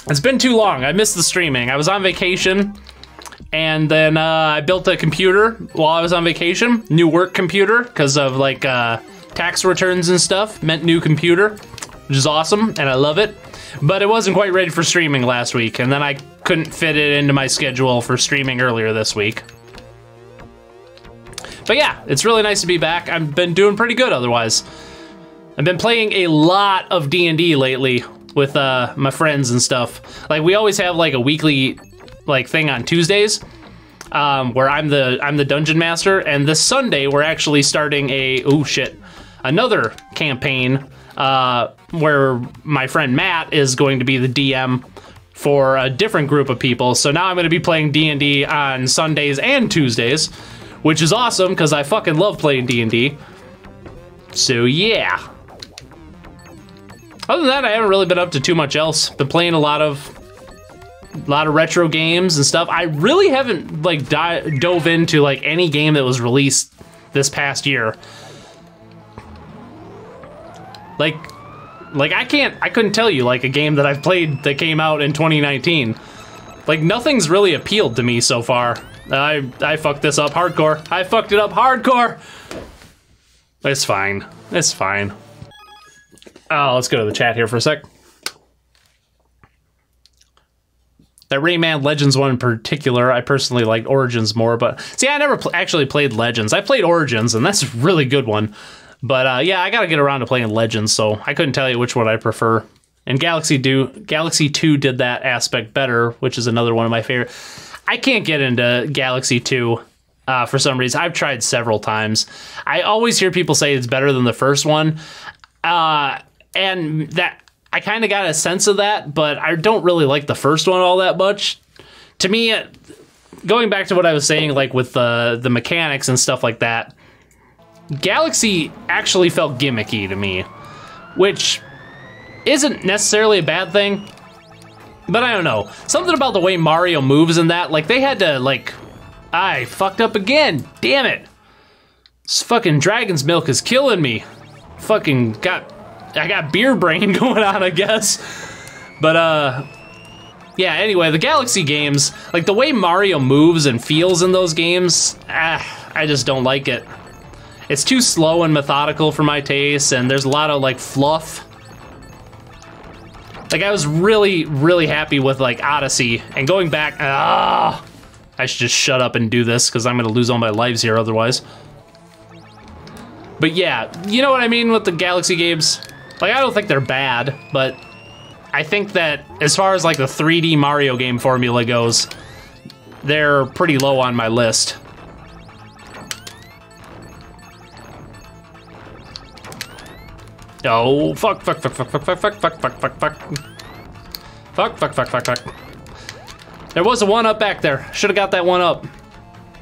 Speaker 1: It's been too long. I missed the streaming. I was on vacation, and then I built a computer while I was on vacation. New work computer, because of like tax returns and stuff. Meant new computer, which is awesome, and I love it. But it wasn't quite ready for streaming last week, and then I couldn't fit it into my schedule for streaming earlier this week. But yeah, it's really nice to be back. I've been doing pretty good otherwise. I've been playing a lot of D&D lately with my friends and stuff. Like we always have like a weekly like thing on Tuesdays where I'm the dungeon master, and this Sunday we're actually starting another campaign where my friend Matt is going to be the DM for a different group of people. So now I'm going to be playing D&D on Sundays and Tuesdays, which is awesome because I fucking love playing D&D. So yeah. Other than that, I haven't really been up to too much else. Been playing a lot of A lot of retro games and stuff. I really haven't like dove into like any game that was released this past year. Like I couldn't tell you like a game that I've played that came out in 2019. Like nothing's really appealed to me so far. I fucked this up hardcore. I fucked it up hardcore. It's fine. It's fine. Oh, let's go to the chat here for a sec. That Rayman Legends one in particular, I personally liked Origins more, but see, I never actually played Legends. I played Origins, and that's a really good one. But yeah, I gotta get around to playing Legends, so I couldn't tell you which one I prefer. And Galaxy 2 did that aspect better, which is another one of my favorite. I can't get into Galaxy 2 for some reason. I've tried several times. I always hear people say it's better than the first one, and that I kind of got a sense of that, but I don't really like the first one all that much. To me, going back to what I was saying, like with the mechanics and stuff like that, Galaxy actually felt gimmicky to me, which isn't necessarily a bad thing, but I don't know. Something about the way Mario moves in that, like they had to like, I fucked up again, damn it. This fucking dragon's milk is killing me. I got beer brain going on, I guess. But yeah, anyway, the Galaxy games, like the way Mario moves and feels in those games, I just don't like it. It's too slow and methodical for my taste, and there's a lot of like fluff. Like I was really, really happy with like Odyssey, and going back, I should just shut up and do this because I'm gonna lose all my lives here otherwise. But yeah, you know what I mean with the Galaxy games? Like, I don't think they're bad, but I think that as far as like the 3D Mario game formula goes, they're pretty low on my list. Oh, fuck. There was a 1-up back there. Should have got that 1-up.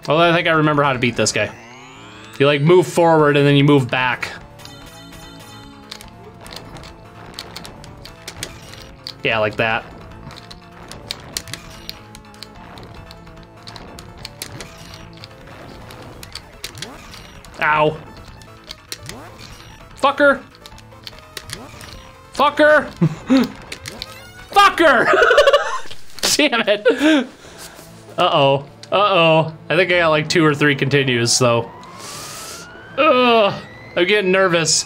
Speaker 1: Well, I think I remember how to beat this guy. You like move forward and then you move back. Yeah, like that. Ow. Fucker. Fucker. Fucker. Damn it. Uh-oh. Uh-oh. I think I got like 2 or 3 continues, so. Ugh. I'm getting nervous.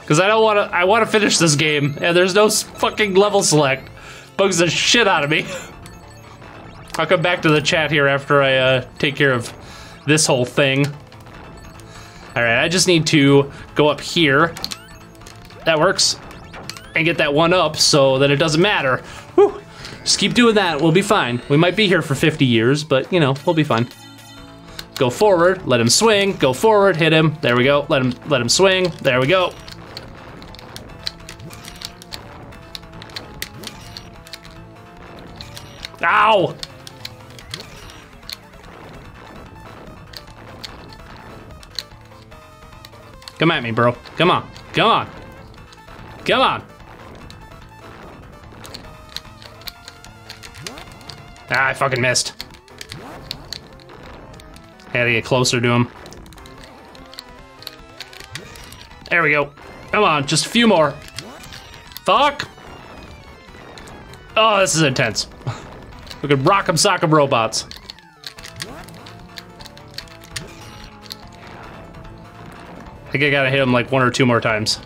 Speaker 1: Because I want to finish this game, and there's no fucking level select. Bugs the shit out of me. I'll come back to the chat here after I take care of this whole thing. All right, I just need to go up here. That works. And get that 1-up so that it doesn't matter. Whew. Just keep doing that, we'll be fine. We might be here for 50 years, but you know, we'll be fine. Go forward, let him swing, go forward, hit him. There we go, let him swing, there we go. Ow! Come at me, bro. Come on. Come on. Come on. Ah, I fucking missed. Had to get closer to him. There we go. Come on, just a few more. Fuck. Oh, this is intense. We could rock 'em, sock 'em robots. I think I gotta hit him like 1 or 2 more times.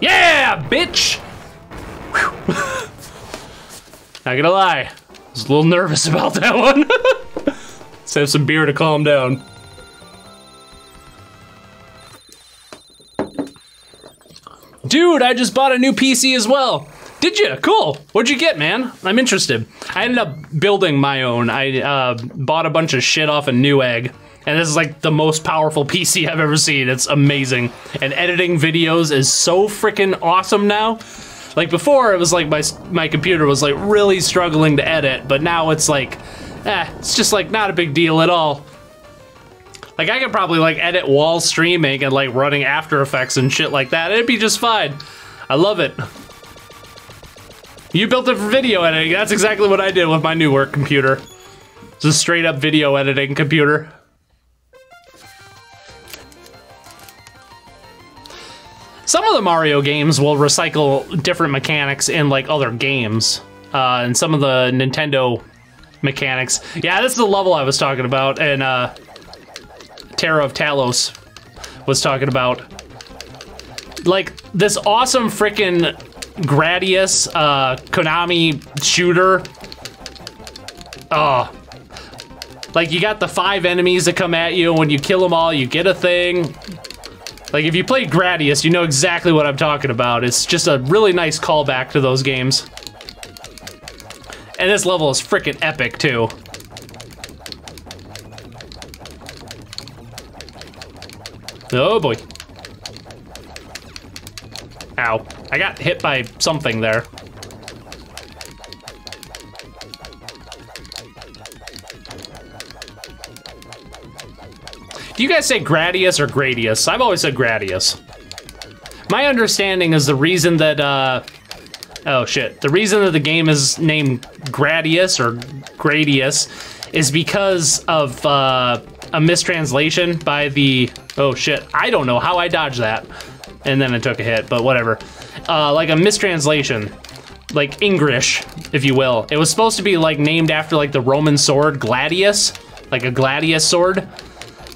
Speaker 1: Yeah, bitch! Whew. Not gonna lie, I was a little nervous about that one. Let's have some beer to calm down. Dude, I just bought a new PC as well. Did you? Cool. What'd you get, man? I'm interested. I ended up building my own. I bought a bunch of shit off of Newegg, and this is like the most powerful PC I've ever seen. It's amazing. And editing videos is so freaking awesome now. Like before, it was like my computer was like really struggling to edit, but now it's like, it's just like not a big deal at all. Like I could probably like edit while streaming and like running After Effects and shit like that. It'd be just fine. I love it. You built it for video editing. That's exactly what I did with my new work computer. It's a straight up video editing computer. Some of the Mario games will recycle different mechanics in like other games. And some of the Nintendo mechanics. Yeah, this is the level I was talking about, and Terra of Talos was talking about. Like, this awesome frickin' Gradius Konami shooter. Oh. Like, you got the 5 enemies that come at you, and when you kill them all, you get a thing. Like, if you played Gradius, you know exactly what I'm talking about. It's just a really nice callback to those games. And this level is frickin' epic, too. Oh, boy. Ow. I got hit by something there. Do you guys say Gradius or Gradius? I've always said Gradius. My understanding is the reason that, oh shit. The reason that the game is named Gradius or Gradius is because of a mistranslation by the... Oh shit, I don't know how I dodged that. And then I took a hit, but whatever. Like a mistranslation. Like English, if you will. It was supposed to be like named after like the Roman sword Gladius. Like a Gladius sword.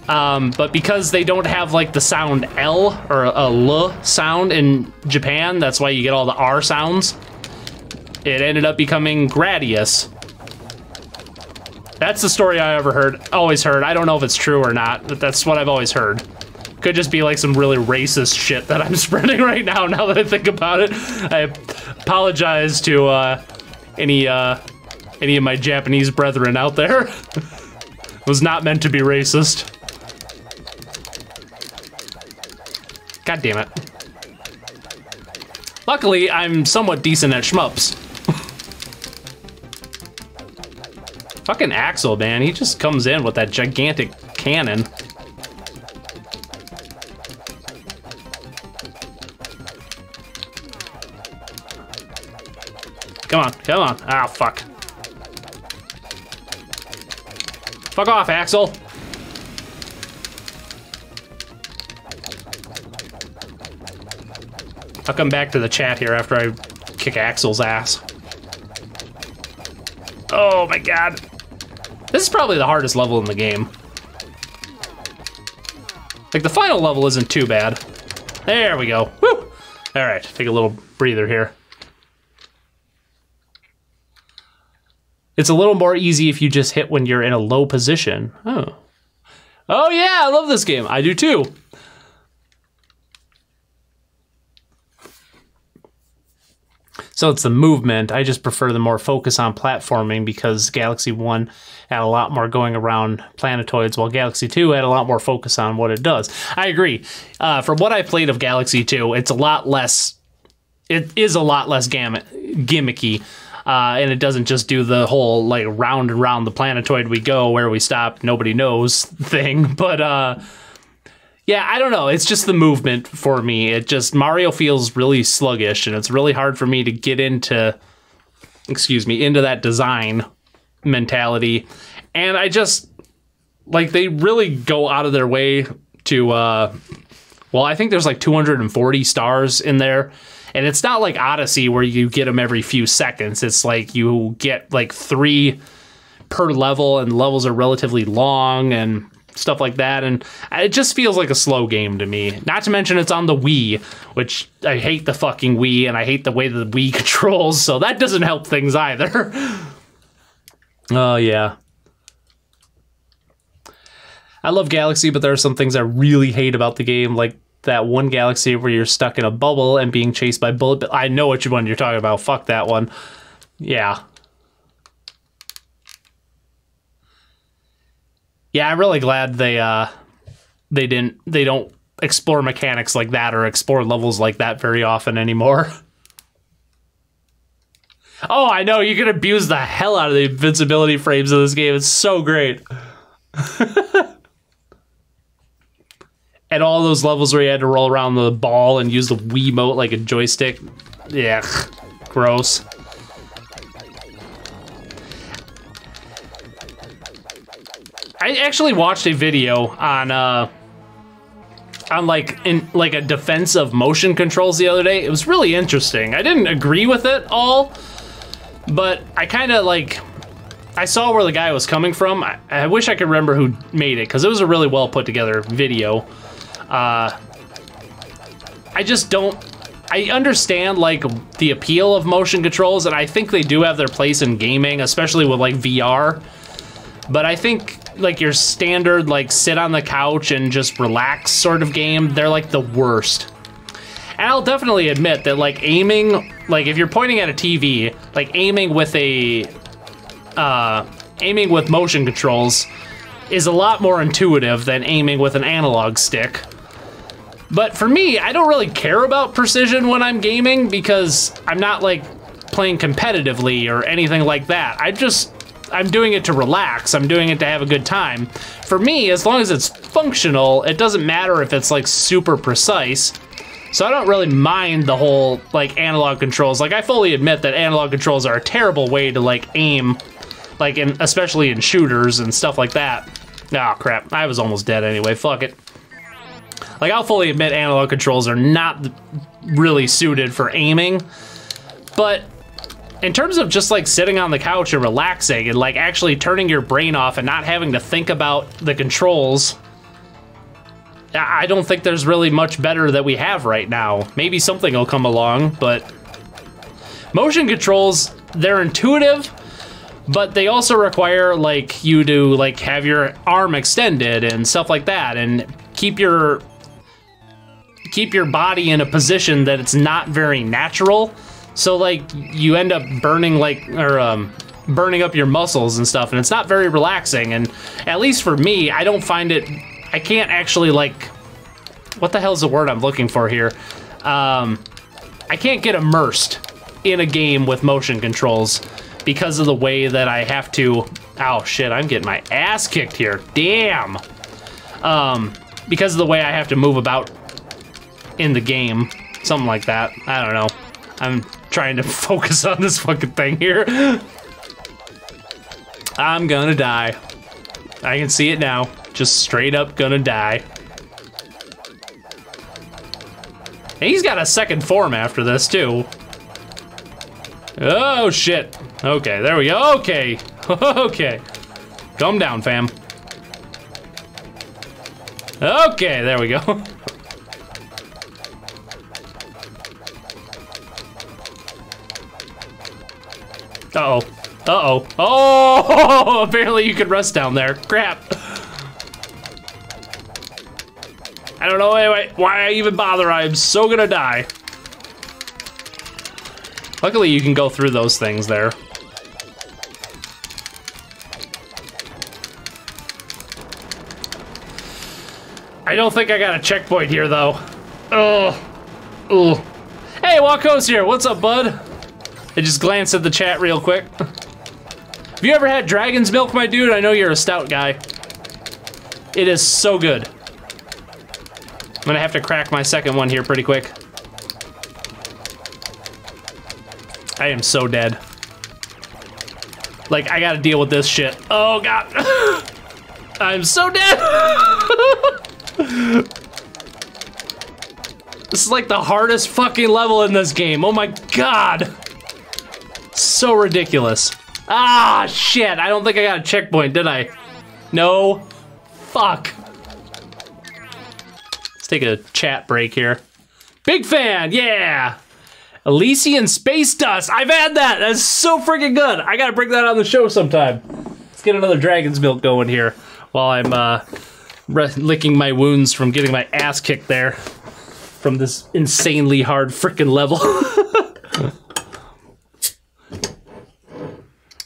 Speaker 1: But because they don't have like the sound L or a L sound in Japan, that's why you get all the R sounds. It ended up becoming Gradius. That's the story I always heard. I don't know if it's true or not, but that's what I've always heard. Could just be like some really racist shit that I'm spreading right now that I think about it. I apologize to any of my Japanese brethren out there. It was not meant to be racist. God damn it. Luckily, I'm somewhat decent at shmups. Fucking Axel, man. He just comes in with that gigantic cannon. Come on, come on. Ah, fuck. Fuck off, Axel. I'll come back to the chat here after I kick Axel's ass. Oh my god. This is probably the hardest level in the game. Like, the final level isn't too bad. There we go. Woo! Alright, take a little breather here. It's a little more easy if you just hit when you're in a low position. Oh. Oh yeah, I love this game. I do too. So it's the movement. I just prefer the more focus on platforming because Galaxy 1 had a lot more going around planetoids, while Galaxy 2 had a lot more focus on what it does. I agree. From what I played of Galaxy 2, it's a lot less... It is a lot less gimmicky. And it doesn't just do the whole, like, round and round the planetoid we go, where we stop, nobody knows thing. But, yeah, I don't know. It's just the movement for me. It just, Mario feels really sluggish, and it's really hard for me to get into, into that design mentality. And I just, like, they really go out of their way to, well, I think there's like 240 stars in there. And it's not like Odyssey where you get them every few seconds. It's like you get like 3 per level, and levels are relatively long and stuff like that. And it just feels like a slow game to me. Not to mention it's on the Wii, which I hate the fucking Wii, and I hate the way the Wii controls, so that doesn't help things either. Oh, yeah. I love Galaxy, but there are some things I really hate about the game, like that one Galaxy where you're stuck in a bubble and being chased by bullet bill. I know which one you're talking about. Fuck that one. Yeah. Yeah, I'm really glad they don't explore mechanics like that or explore levels like that very often anymore. Oh, I know, you can abuse the hell out of the invincibility frames of this game. It's so great. And all those levels where you had to roll around the ball and use the Wiimote like a joystick. Yeah, gross. I actually watched a video on like a defense of motion controls the other day. It was really interesting. I didn't agree with it all, but I kind of like, I saw where the guy was coming from. I wish I could remember who made it, because it was a really well put together video. I just don't, I understand like the appeal of motion controls, and I think they do have their place in gaming, especially with like VR. But I think like your standard like sit on the couch and just relax sort of game, they're like the worst. And I'll definitely admit that like aiming, like if you're pointing at a TV, like aiming with motion controls is a lot more intuitive than aiming with an analog stick. But for me, I don't really care about precision when I'm gaming, because I'm not like playing competitively or anything like that. I'm doing it to relax. I'm doing it to have a good time. For me, as long as it's functional, it doesn't matter if it's like super precise. So I don't really mind the whole like analog controls. Like I fully admit that analog controls are a terrible way to like aim, like especially in shooters and stuff like that. Oh crap, I was almost dead anyway, fuck it. Like I'll fully admit analog controls are not really suited for aiming, but in terms of just like sitting on the couch and relaxing and like actually turning your brain off and not having to think about the controls, I don't think there's really much better that we have right now. Maybe something will come along, but motion controls, they're intuitive, but they also require like you to like have your arm extended and stuff like that, and keep your body in a position that it's not very natural. So like you end up burning burning up your muscles and stuff, and it's not very relaxing. And at least for me, I don't find it, I can't actually like, what the hell's the word I'm looking for here? I can't get immersed in a game with motion controls because of the way that I have to, oh shit, I'm getting my ass kicked here, damn. Because of the way I have to move about in the game, something like that, I don't know. I'm trying to focus on this fucking thing here. I'm gonna die. I can see it now. Just straight up gonna die. And he's got a second form after this too. Oh shit. Okay, there we go. Okay. Okay. Calm down, fam. Okay, there we go. Uh-oh. Uh-oh. Oh! Apparently you could rest down there. Crap. I don't know anyway why I even bother. I'm so gonna die. Luckily you can go through those things there. I don't think I got a checkpoint here though. Oh. Ooh. Hey, Waco's here. What's up, bud? I just glanced at the chat real quick. Have you ever had dragon's milk, my dude? I know you're a stout guy. It is so good. I'm gonna have to crack my second one here pretty quick. I am so dead. Like, I gotta deal with this shit. Oh, God. I'm so dead. This is like the hardest fucking level in this game. Oh my God. So ridiculous. Ah, shit. I don't think I got a checkpoint, did I? No. Fuck. Let's take a chat break here. Big fan, yeah. Elysian Space Dust. I've had that. That's so freaking good. I gotta bring that on the show sometime. Let's get another dragon's milk going here while I'm licking my wounds from getting my ass kicked there from this insanely hard freaking level.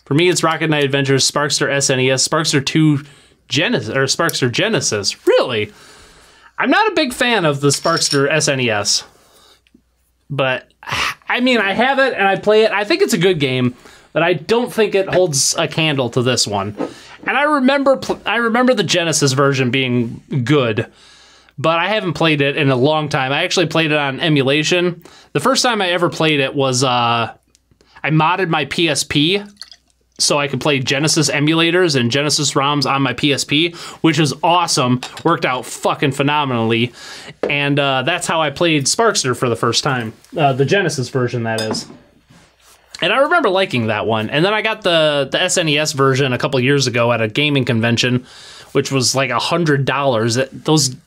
Speaker 1: For me, it's Rocket Knight Adventures, Sparkster SNES, Sparkster 2 Genesis, or Sparkster Genesis. Really? I'm not a big fan of the Sparkster SNES. But, I mean, I have it and I play it. I think it's a good game, but I don't think it holds a candle to this one. And I remember the Genesis version being good, but I haven't played it in a long time. I actually played it on emulation. The first time I ever played it was, I modded my PSP so I could play Genesis emulators and Genesis ROMs on my PSP, which is awesome. Worked out fucking phenomenally. And that's how I played Sparkster for the first time. The Genesis version, that is. And I remember liking that one. And then I got the SNES version a couple years ago at a gaming convention, which was like $100.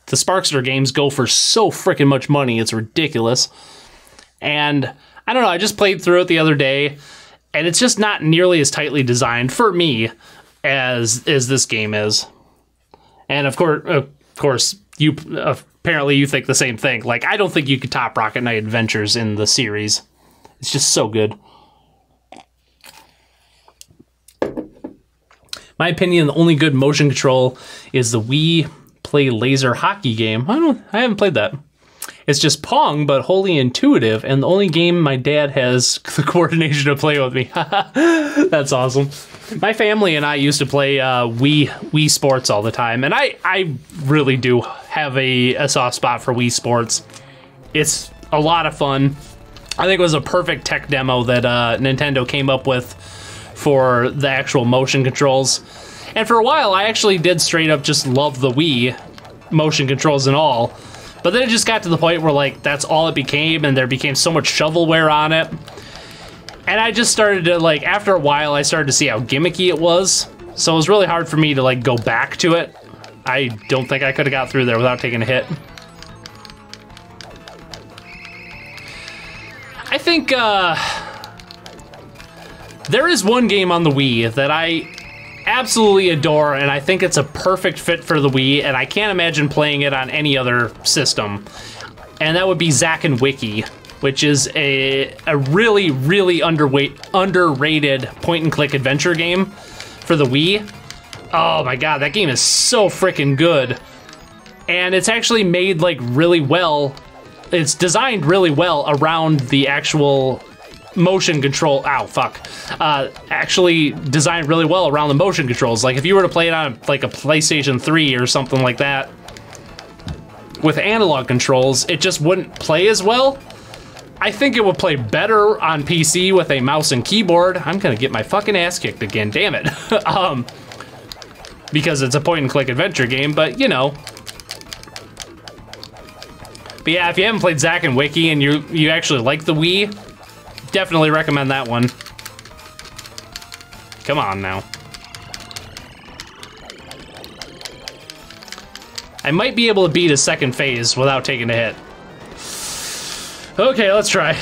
Speaker 1: The Sparkster games go for so freaking much money. It's ridiculous. And I don't know, I just played through it the other day, and it's just not nearly as tightly designed for me as this game is. And of course, you apparently you think the same thing. Like, I don't think you could top Rocket Knight Adventures in the series. It's just so good. My opinion, the only good motion control is the Wii Play Laser Hockey game. I haven't played that. It's just Pong, but wholly intuitive, and the only game my dad has the coordination to play with me. That's awesome. My family and I used to play Wii Sports all the time, and I really do have a soft spot for Wii Sports. It's a lot of fun. I think it was a perfect tech demo that Nintendo came up with for the actual motion controls. And for a while, I actually did straight up just love the Wii motion controls and all. But then it just got to the point where, like, that's all it became, and there became so much shovelware on it. And I just started to, like, after a while, I started to see how gimmicky it was. So it was really hard for me to, like, go back to it. I don't think I could have got through there without taking a hit. I think, there is one game on the Wii that I absolutely adore, and I think it's a perfect fit for the Wii, and I can't imagine playing it on any other system. And that would be Zack and Wiki, which is a really, really underrated point-and-click adventure game for the Wii. Oh my god, that game is so freaking good. And it's actually made, like, really well. It's designed really well around the actual motion control. Ow, fuck. Actually designed really well around the motion controls. Like, if you were to play it on, like, a PlayStation 3 or something like that with analog controls, it just wouldn't play as well. I think it would play better on PC with a mouse and keyboard. I'm gonna get my fucking ass kicked again, damn it. Because it's a point-and-click adventure game, but, you know. But yeah, if you haven't played Zack and Wiki and you actually like the Wii, definitely recommend that one. Come on now. I might be able to beat a second phase without taking a hit. Okay, let's try.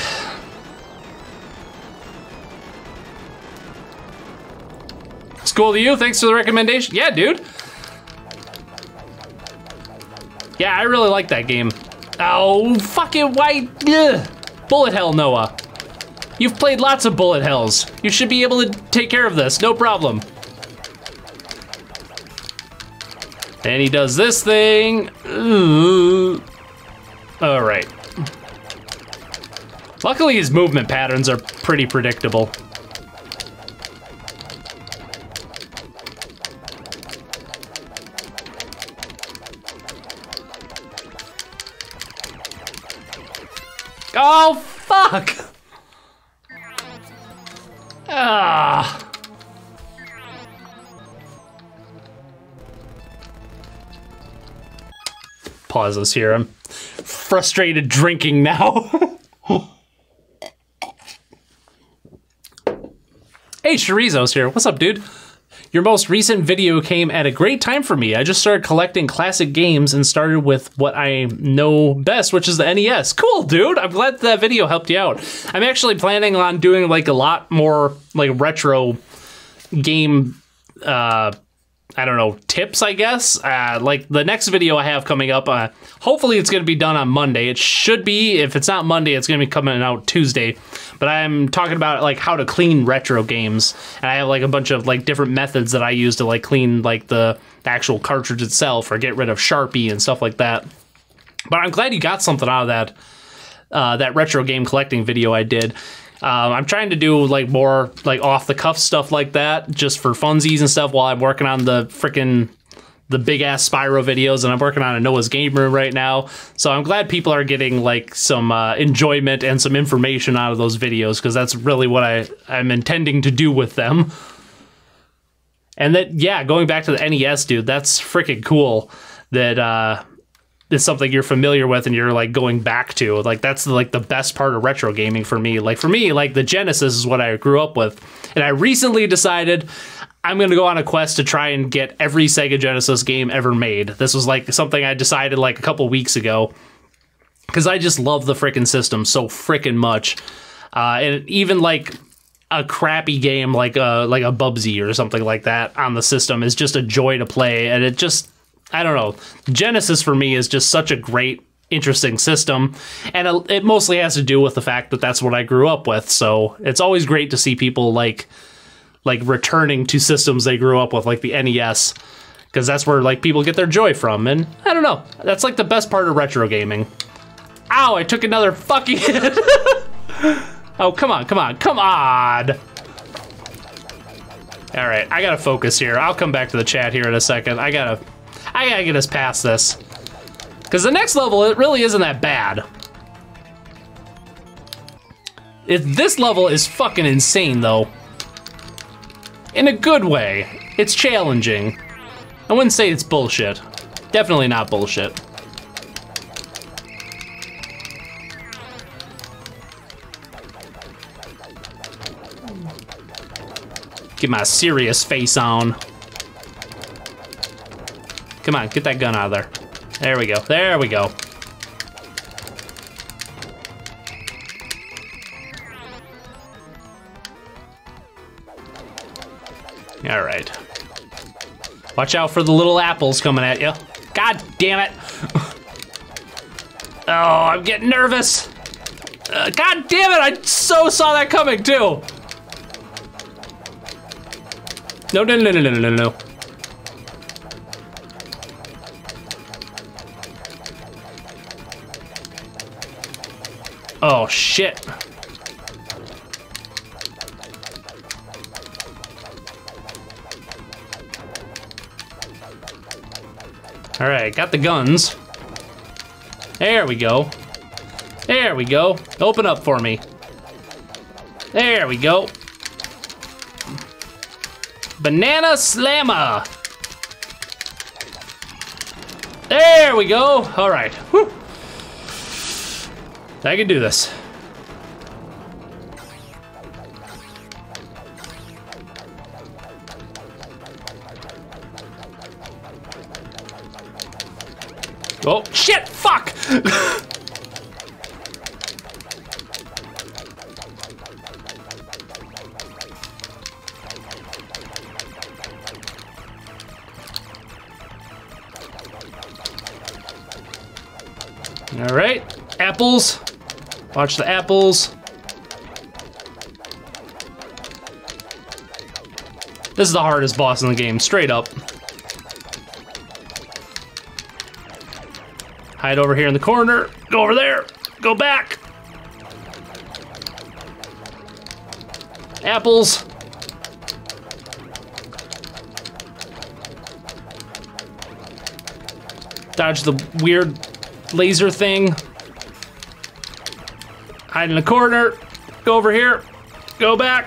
Speaker 1: It's cool to you, thanks for the recommendation. Yeah, dude. Yeah, I really like that game. Oh, fucking white. Ugh. Bullet hell, Noah. You've played lots of bullet hells. You should be able to take care of this, no problem. And he does this thing. All right. Luckily, his movement patterns are pretty predictable. Oh, fuck! Ah. Pause this here. I'm frustrated drinking now. Hey, Chorizo's here. What's up, dude? Your most recent video came at a great time for me. I just started collecting classic games and started with what I know best, which is the NES. Cool, dude. I'm glad that video helped you out. I'm actually planning on doing like a lot more like retro game, I don't know, tips, I guess. Like the next video I have coming up, hopefully it's going to be done on Monday. It should be. If it's not Monday, it's going to be coming out Tuesday. But I'm talking about like how to clean retro games. And I have like a bunch of like different methods that I use to like clean like the actual cartridge itself or get rid of Sharpie and stuff like that. But I'm glad you got something out of that, that retro game collecting video I did. I'm trying to do like more like off the cuff stuff like that just for funsies and stuff while I'm working on the big ass Spyro videos, and I'm working on a Noah's Game Room right now. So I'm glad people are getting like some enjoyment and some information out of those videos, because that's really what I'm intending to do with them. And that, yeah, going back to the NES, dude, that's freaking cool that is something you're familiar with and you're like going back to. Like that's like the best part of retro gaming for me. Like for me, like the Genesis is what I grew up with. And I recently decided I'm going to go on a quest to try and get every Sega Genesis game ever made. This was like something I decided like a couple weeks ago because I just love the freaking system so freaking much. And even like a crappy game like a Bubsy or something like that on the system is just a joy to play. And it just, I don't know, Genesis for me is just such a great, interesting system. And it mostly has to do with the fact that that's what I grew up with. So it's always great to see people like returning to systems they grew up with, like the NES, because that's where like people get their joy from. And I don't know, that's like the best part of retro gaming. Ow, I took another fucking hit. Oh, come on, come on, come on. All right, I gotta focus here. I'll come back to the chat here in a second. I gotta get us past this. Because the next level, it really isn't that bad. This level is fucking insane, though. In a good way. It's challenging. I wouldn't say it's bullshit. Definitely not bullshit. Get my serious face on. Come on, get that gun out of there. There we go, there we go. All right. Watch out for the little apples coming at you. God damn it. Oh, I'm getting nervous. God damn it, I so saw that coming too. No, no, no, no, no, no, no. Oh, shit. All right, got the guns. There we go. There we go. Open up for me. There we go. Banana Slammer. There we go. All right. Whew. I can do this. Oh, shit, fuck! All right, apples. Watch the apples. This is the hardest boss in the game, straight up. Hide over here in the corner. Go over there. Go back. Apples. Dodge the weird laser thing. Hide in the corner. Go over here. Go back.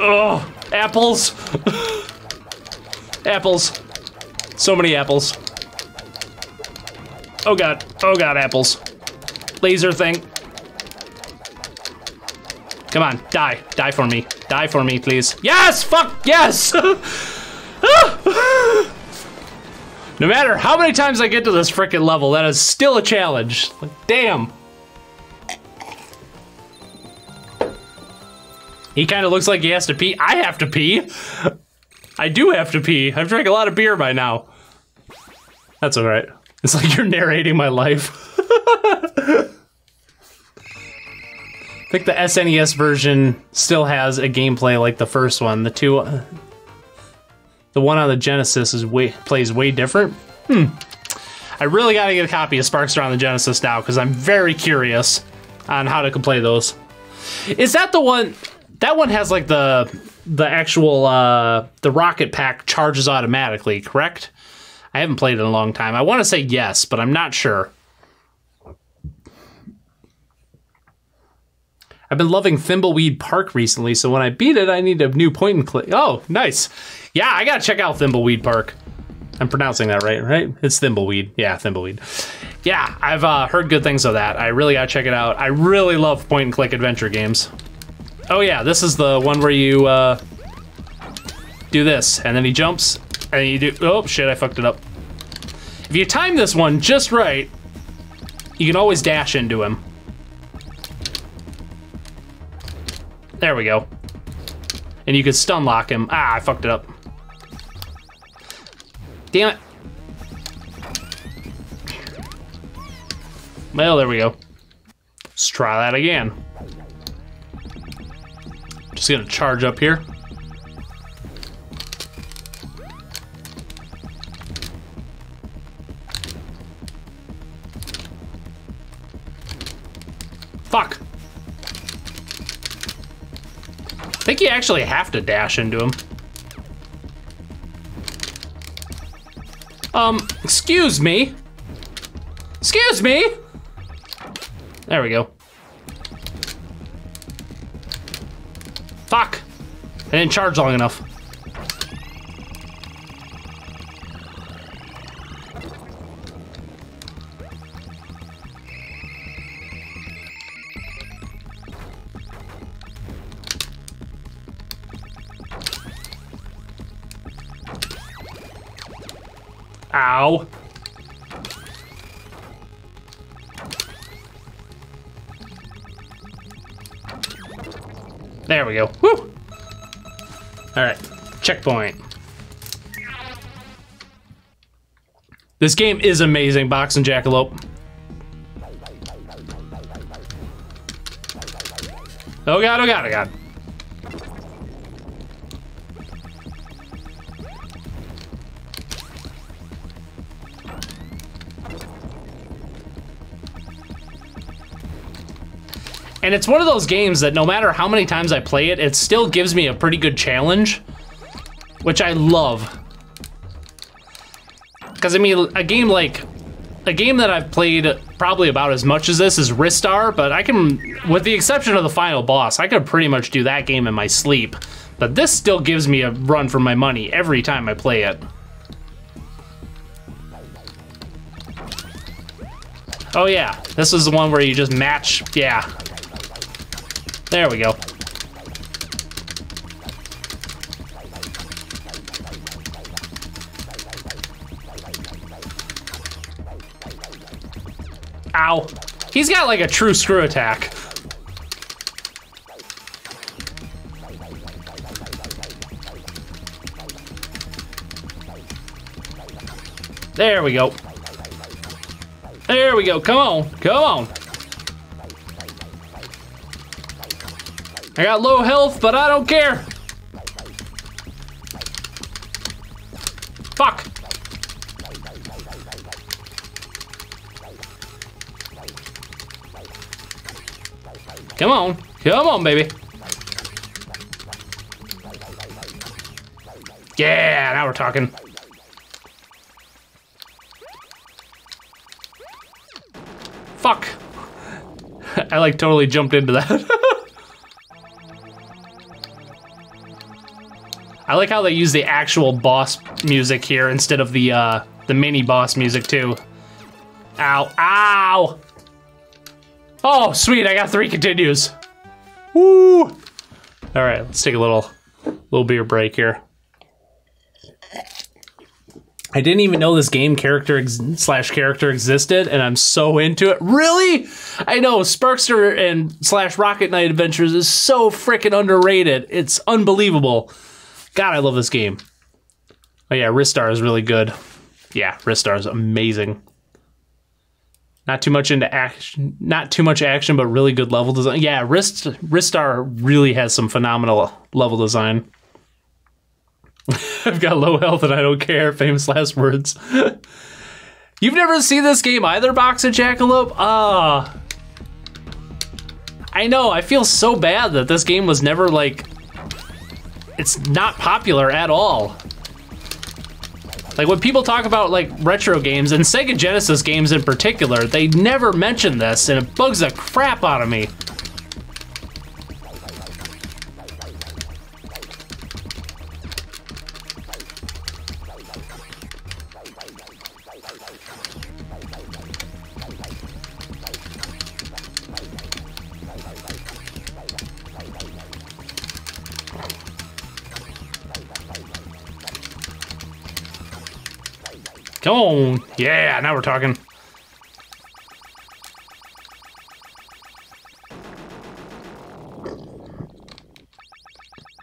Speaker 1: Oh, apples. Apples. So many apples. Oh god, apples. Laser thing. Come on, die. Die for me. Die for me, please. Yes! Fuck, yes! No matter how many times I get to this frickin' level, that is still a challenge. Like, damn. He kind of looks like he has to pee. I have to pee. I do have to pee. I've drank a lot of beer by now. That's all right. It's like you're narrating my life. I think the SNES version still has a gameplay like the first one. The one on the Genesis plays way different. I really gotta get a copy of Sparkster on the Genesis now because I'm very curious on how to play those. Is that the one? That one has like the actual the rocket pack charges automatically, correct? I haven't played it in a long time. I want to say yes, but I'm not sure. I've been loving Thimbleweed Park recently, so when I beat it, I need a new point and click. Oh, nice. Yeah, I gotta check out Thimbleweed Park. I'm pronouncing that right? It's Thimbleweed. Yeah, Thimbleweed. Yeah, I've heard good things of that. I really gotta check it out. I really love point and click adventure games. Oh yeah, this is the one where you do this, and then he jumps, and you do, oh shit, I fucked it up. If you time this one just right, you can always dash into him. There we go. And you can stun lock him. Ah, I fucked it up. Damn it. Well, there we go. Let's try that again. Just gonna charge up here. Fuck. I think you actually have to dash into him. Excuse me? Excuse me? There we go. Fuck. I didn't charge long enough. Ow. There we go. Woo! Alright, checkpoint. This game is amazing, Box and Jackalope. Oh god, oh god, oh god. And it's one of those games that no matter how many times I play it, it still gives me a pretty good challenge, which I love. Because I mean, a game that I've played probably about as much as this is Ristar, but I can, with the exception of the final boss, I could pretty much do that game in my sleep. But this still gives me a run for my money every time I play it. Oh yeah, this is the one where you just match, yeah. There we go. Ow. He's got like a true screw attack. There we go. There we go. Come on. Come on. I got low health, but I don't care. Fuck. Come on. Come on, baby. Yeah, now we're talking. Fuck. I like totally jumped into that. I like how they use the actual boss music here instead of the mini boss music too. Ow, ow! Oh, sweet, I got 3 continues. Woo! All right, let's take a little beer break here. I didn't even know this game character existed, and I'm so into it. Really? I know, Sparkster and / Rocket Knight Adventures is so freaking underrated. It's unbelievable. God, I love this game. Oh yeah, Ristar is really good. Yeah, Ristar is amazing. Not too much into action, not too much action, but really good level design. Yeah, Ristar really has some phenomenal level design. I've got low health and I don't care. Famous last words. You've never seen this game either, Box and Jackalope? Ah. I know, I feel so bad that this game was never like... It's not popular at all. Like when people talk about like retro games and Sega Genesis games in particular, they never mention this and it bugs the crap out of me. Come on. Yeah, now we're talking.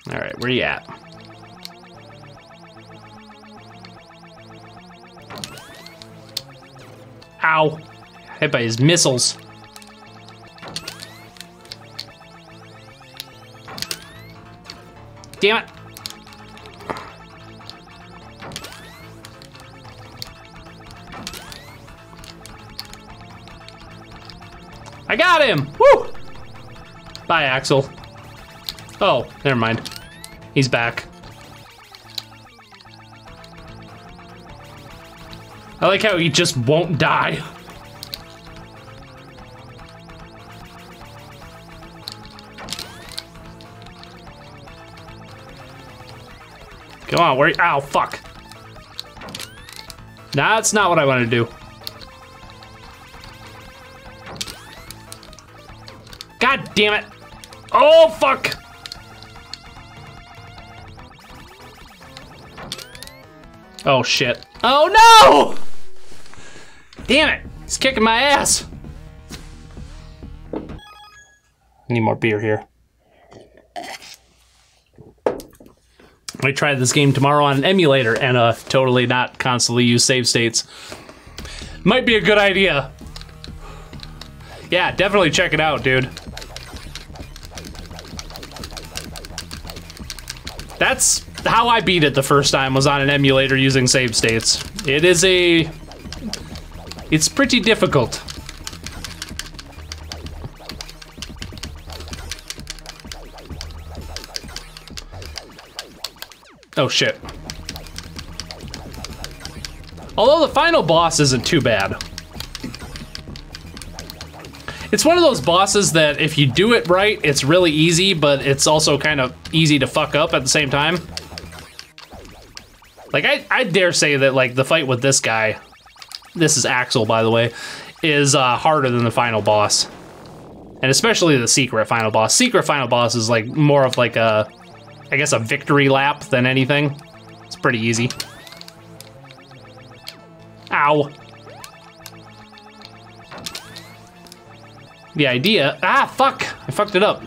Speaker 1: All right, where you at? Ow. Hit by his missiles. Damn it. I got him! Woo! Bye, Axel. Oh, never mind. He's back. I like how he just won't die. Come on, where? Ow, fuck. Nah, that's not what I want to do. God damn it. Oh, fuck. Oh, shit. Oh, no! Damn it. He's kicking my ass. I need more beer here. I tried this game tomorrow on an emulator and totally not constantly use save states. Might be a good idea. Yeah, definitely check it out, dude. That's how I beat it the first time, was on an emulator using save states. It's pretty difficult. Oh shit. Although the final boss isn't too bad. It's one of those bosses that if you do it right, it's really easy, but it's also kind of easy to fuck up at the same time. Like, I dare say that, like, the fight with this guy, this is Axel, by the way, is harder than the final boss. And especially the secret final boss. Secret final boss is, like, more of, like, I guess a victory lap than anything. It's pretty easy. Ow. The idea, fuck, I fucked it up.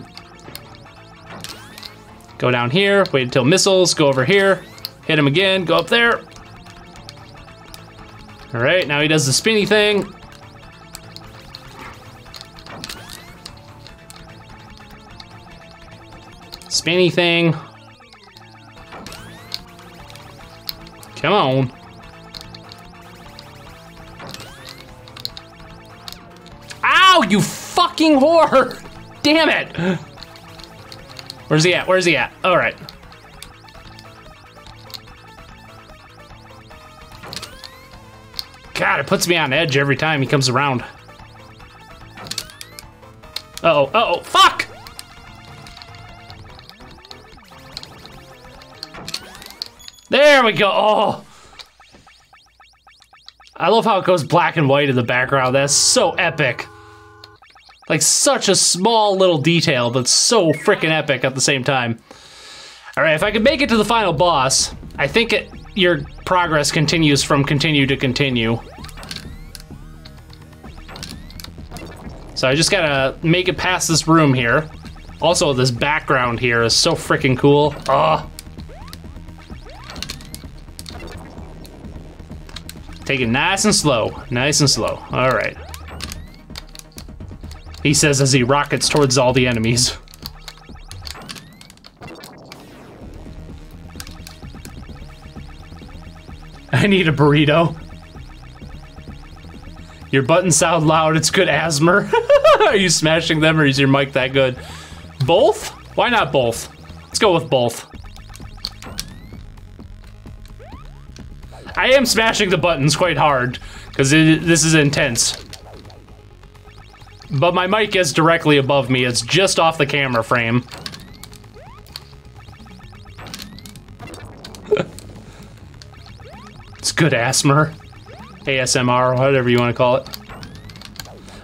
Speaker 1: Go down here, wait until missiles, go over here, hit him again, go up there. All right, now he does the spinny thing. Spinny thing. Come on. Ow, you fucking whore! Damn it! Where's he at? Where's he at? All right. God, it puts me on edge every time he comes around. Uh-oh, uh-oh, fuck! There we go, oh! I love how it goes black and white in the background. That's so epic. Like, such a small little detail, but so freaking epic at the same time. All right, if I can make it to the final boss, I think your progress continues from continue to continue. So I just gotta make it past this room here. Also, this background here is so freaking cool. Oh. Take it nice and slow, nice and slow. All right. He says as he rockets towards all the enemies. I need a burrito. Your buttons sound loud, it's good asthma. Are you smashing them or is your mic that good? Both? Why not both? Let's go with both. I am smashing the buttons quite hard, because this is intense. But my mic is directly above me, it's just off the camera frame. It's good asthma. ASMR, whatever you want to call it.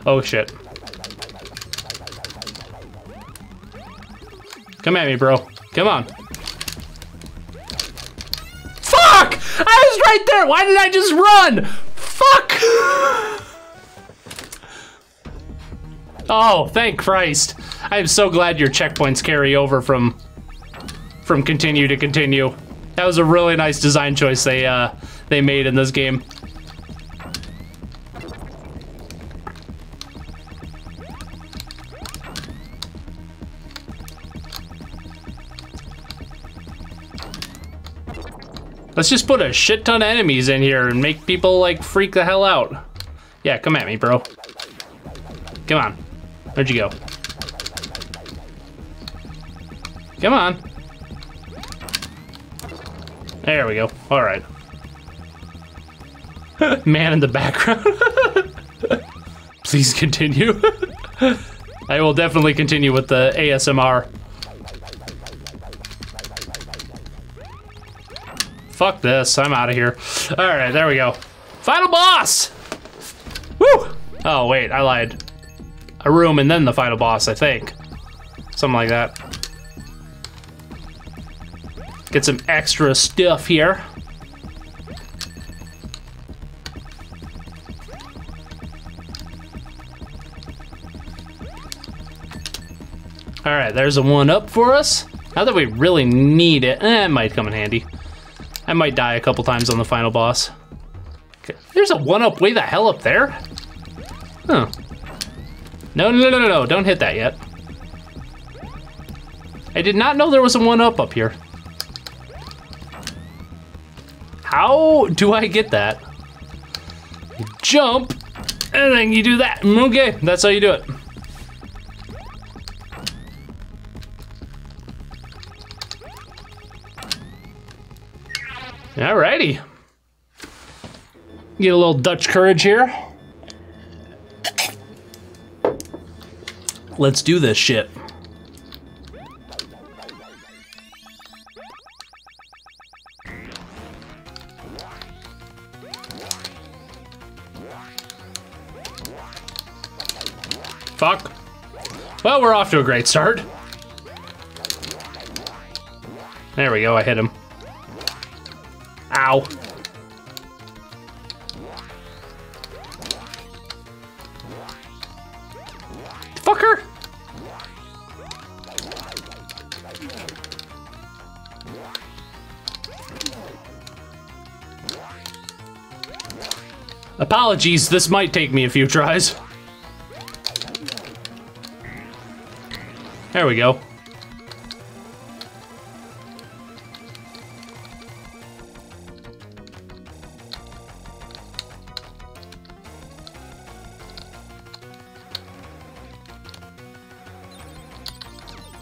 Speaker 1: Oh shit. Come at me, bro. Come on. Fuck! I was right there! Why did I just run? Fuck! Oh, thank Christ. I am so glad your checkpoints carry over from continue to continue. That was a really nice design choice they made in this game. Let's just put a shit ton of enemies in here and make people like freak the hell out. Yeah, come at me, bro. Come on. Where'd you go? Come on. There we go. All right. Man in the background. Please continue. I will definitely continue with the ASMR. Fuck this, I'm out of here. All right, there we go. Final boss! Woo! Oh wait, I lied. A room and then the final boss, I think. Something like that. Get some extra stuff here. All right, there's a 1-up for us. Not that we really need it. It might come in handy. I might die a couple times on the final boss. Okay. There's a 1-up way the hell up there? Huh. No, don't hit that yet. I did not know there was a 1-up up here. How do I get that? You jump, and then you do that. Okay, that's how you do it. Alrighty. Get a little Dutch courage here. Let's do this shit. Fuck. Well, we're off to a great start. There we go, I hit him. Ow. Fucker! Apologies, this might take me a few tries. There we go.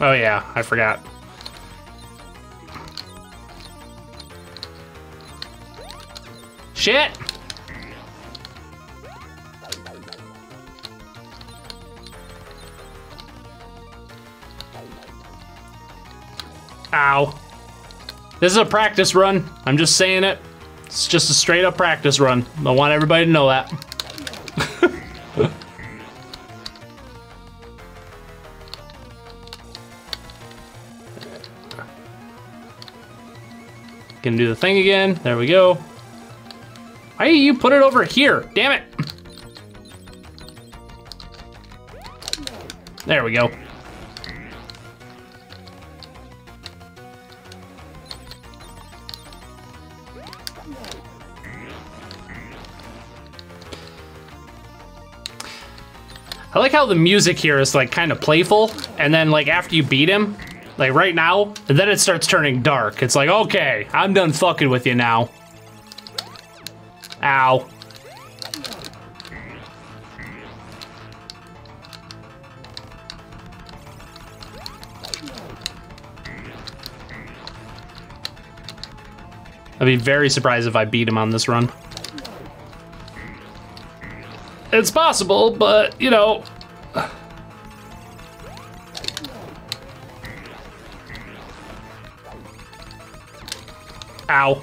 Speaker 1: Oh yeah, I forgot. Shit! Ow. This is a practice run. I'm just saying it. It's just a straight up practice run. I want everybody to know that. Gonna do the thing again. There we go. Why do you put it over here? Damn it. There we go. I like how the music here is like kind of playful, and then like after you beat him, like right now, and then it starts turning dark. It's like, okay, I'm done fucking with you now. Ow. I'd be very surprised if I beat him on this run. It's possible, but, you know. Ow.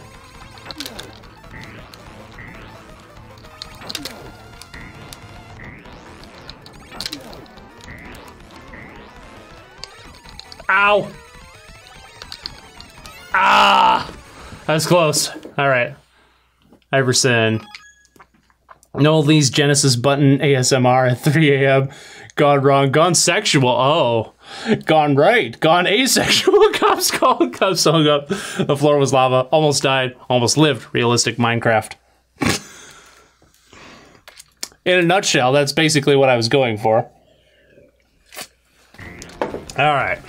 Speaker 1: Ow! Ah! That's close. All right. Iverson. Noa Lee's Genesis button ASMR at 3 a.m. Gone wrong. Gone sexual. Oh. Gone right. Gone asexual. Cops called. Cops hung up. The floor was lava. Almost died. Almost lived. Realistic Minecraft. In a nutshell, that's basically what I was going for. All right.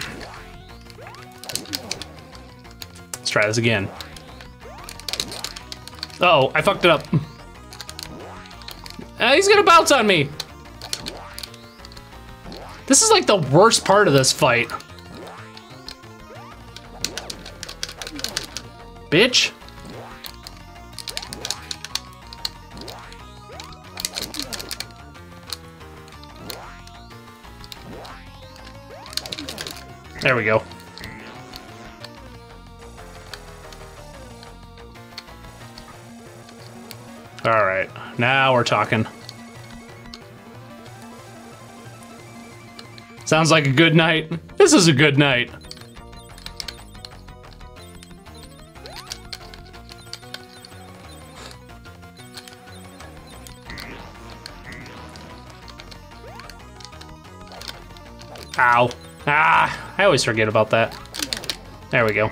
Speaker 1: Let's try this again. Uh-oh, I fucked it up. He's gonna bounce on me. This is like the worst part of this fight. Bitch. There we go. All right, now we're talking. Sounds like a good night. This is a good night. Ow. Ah, I always forget about that. There we go.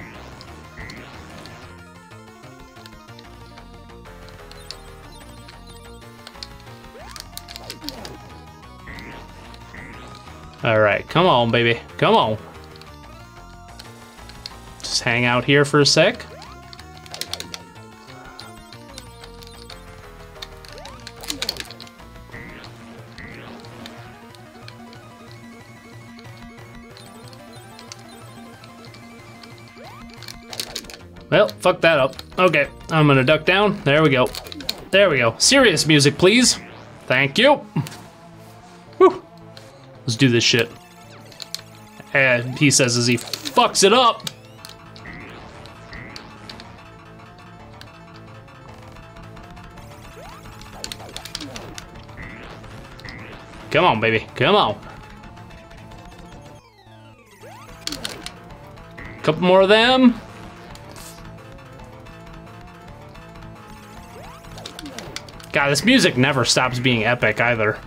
Speaker 1: All right, come on, baby, come on. Just hang out here for a sec. Well, fuck that up. Okay, I'm gonna duck down. There we go. There we go. Serious music, please. Thank you. Whew. Let's do this shit. And he says as he fucks it up. Come on, baby, come on. Couple more of them. God, this music never stops being epic either.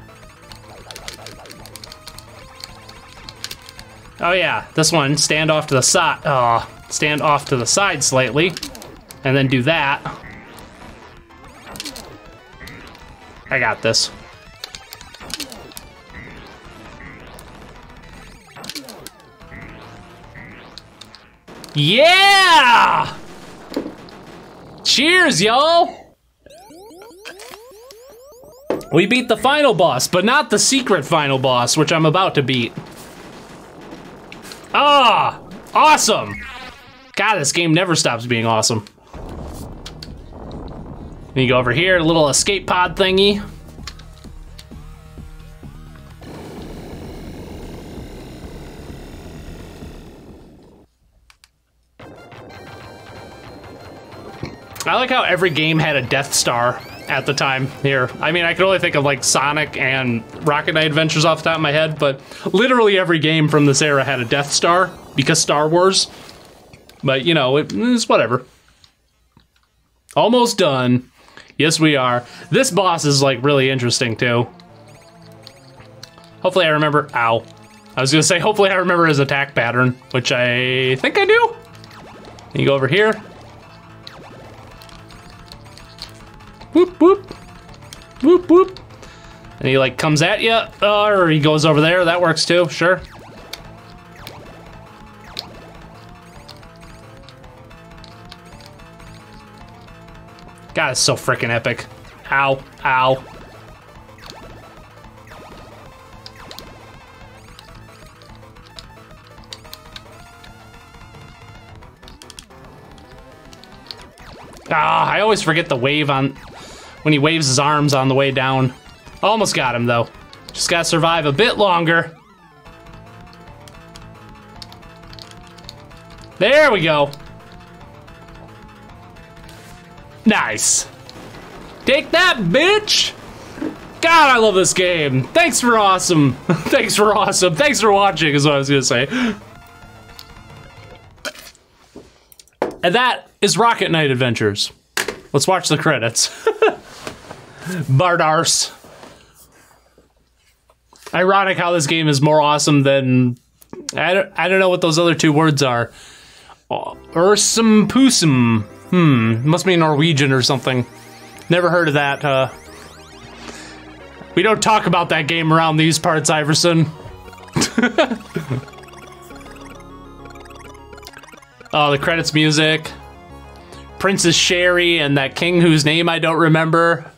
Speaker 1: Oh yeah, this one, stand off to the side. Stand off to the side slightly, and then do that. I got this. Yeah! Cheers, y'all! We beat the final boss, but not the secret final boss, which I'm about to beat. Ah! Awesome! God, this game never stops being awesome. Then you go over here, a little escape pod thingy. I like how every game had a Death Star at the time here. I mean, I could only think of like Sonic and Rocket Knight Adventures off the top of my head, but literally every game from this era had a Death Star because Star Wars. But you know, it's whatever. Almost done. Yes, we are. This boss is like really interesting too. Hopefully I remember, ow. I was gonna say, hopefully I remember his attack pattern, which I think I do. You go over here. Whoop, whoop. Whoop, whoop. And he like comes at you, or he goes over there. That works too, sure. God, it's so freaking epic. Ow, ow. Ah, I always forget the wave on when he waves his arms on the way down. Almost got him though. Just gotta survive a bit longer. There we go. Nice. Take that, bitch! God, I love this game. Thanks for awesome. Thanks for awesome. Thanks for watching is what I was gonna say. And that is Rocket Knight Adventures. Let's watch the credits. Bardarse. Ironic how this game is more awesome than... I don't know what those other two words are. Ursum Pusum. Must be Norwegian or something. Never heard of that. We don't talk about that game around these parts, Iverson. Oh, the credits music. Princess Sherry and that king whose name I don't remember.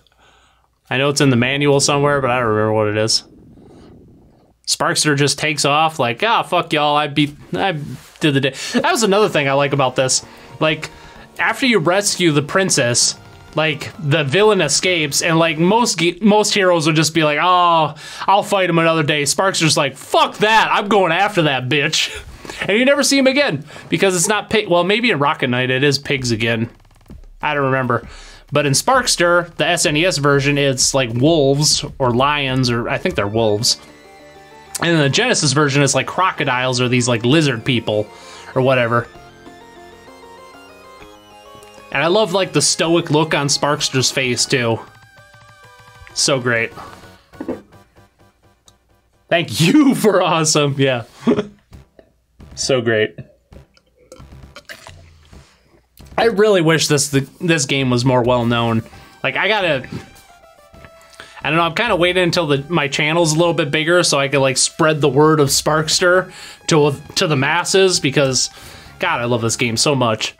Speaker 1: I know it's in the manual somewhere, but I don't remember what it is. Sparkster just takes off like, ah, fuck y'all, I did the day. That was another thing I like about this. Like, after you rescue the princess, like, the villain escapes, and like, most heroes would just be like, oh, I'll fight him another day. Sparkster's like, fuck that, I'm going after that bitch. And you never see him again, because it's not pig. Well, maybe in Rocket Knight it is pigs again. I don't remember. But in Sparkster, the SNES version, it's like wolves or lions, or I think they're wolves. And in the Genesis version, it's like crocodiles or these like lizard people or whatever. And I love like the stoic look on Sparkster's face too. So great. Thank you for awesome. Yeah. So great. I really wish this game was more well known. Like I don't know, I'm kind of waiting until my channel's a little bit bigger so I can like spread the word of Sparkster to the masses, because God, I love this game so much.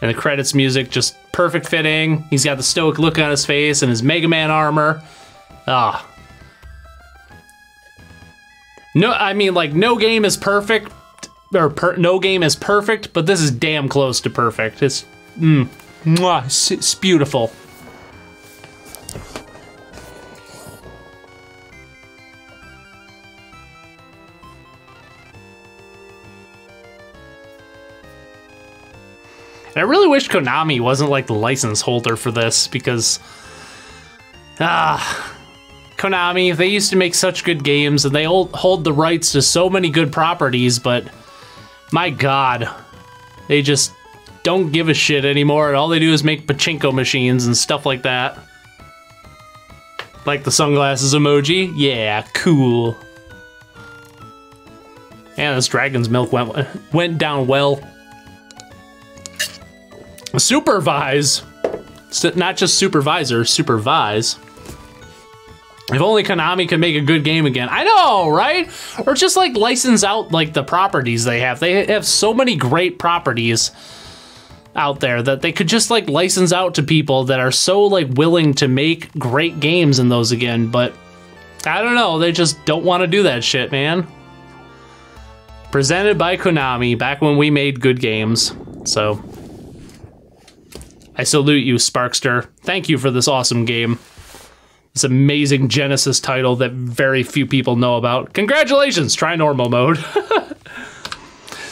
Speaker 1: And the credits music, just perfect fitting. He's got the stoic look on his face and his Mega Man armor. Ah. No, I mean, like, no game is perfect, or no game is perfect, but this is damn close to perfect. It's, it's beautiful. And I really wish Konami wasn't like the license holder for this, because Konami, they used to make such good games and they hold the rights to so many good properties, but my God, they just don't give a shit anymore, and all they do is make pachinko machines and stuff like that. Like the sunglasses emoji? Yeah, cool. And this dragon's milk went down well. Supervise. Not just supervisor, supervise. If only Konami could make a good game again. I know, right? Or just like license out like the properties they have. They have so many great properties out there that they could just like license out to people that are so like willing to make great games in those again. But I don't know, they just don't want to do that shit, man. Presented by Konami back when we made good games. So I salute you, Sparkster. Thank you for this awesome game. This amazing Genesis title that very few people know about. Congratulations, try normal mode.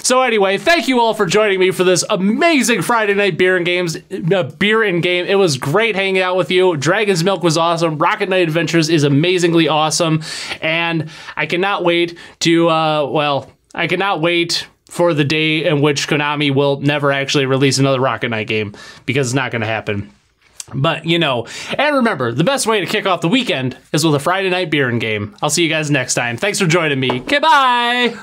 Speaker 1: So anyway, thank you all for joining me for this amazing Friday Night Beer and Game. It was great hanging out with you. Dragon's Milk was awesome. Rocket Knight Adventures is amazingly awesome. And I cannot wait to, I cannot wait for the day in which Konami will never actually release another Rocket Knight game, because it's not going to happen. But, you know, and remember, the best way to kick off the weekend is with a Friday Night Beer and Game. I'll see you guys next time. Thanks for joining me. Goodbye!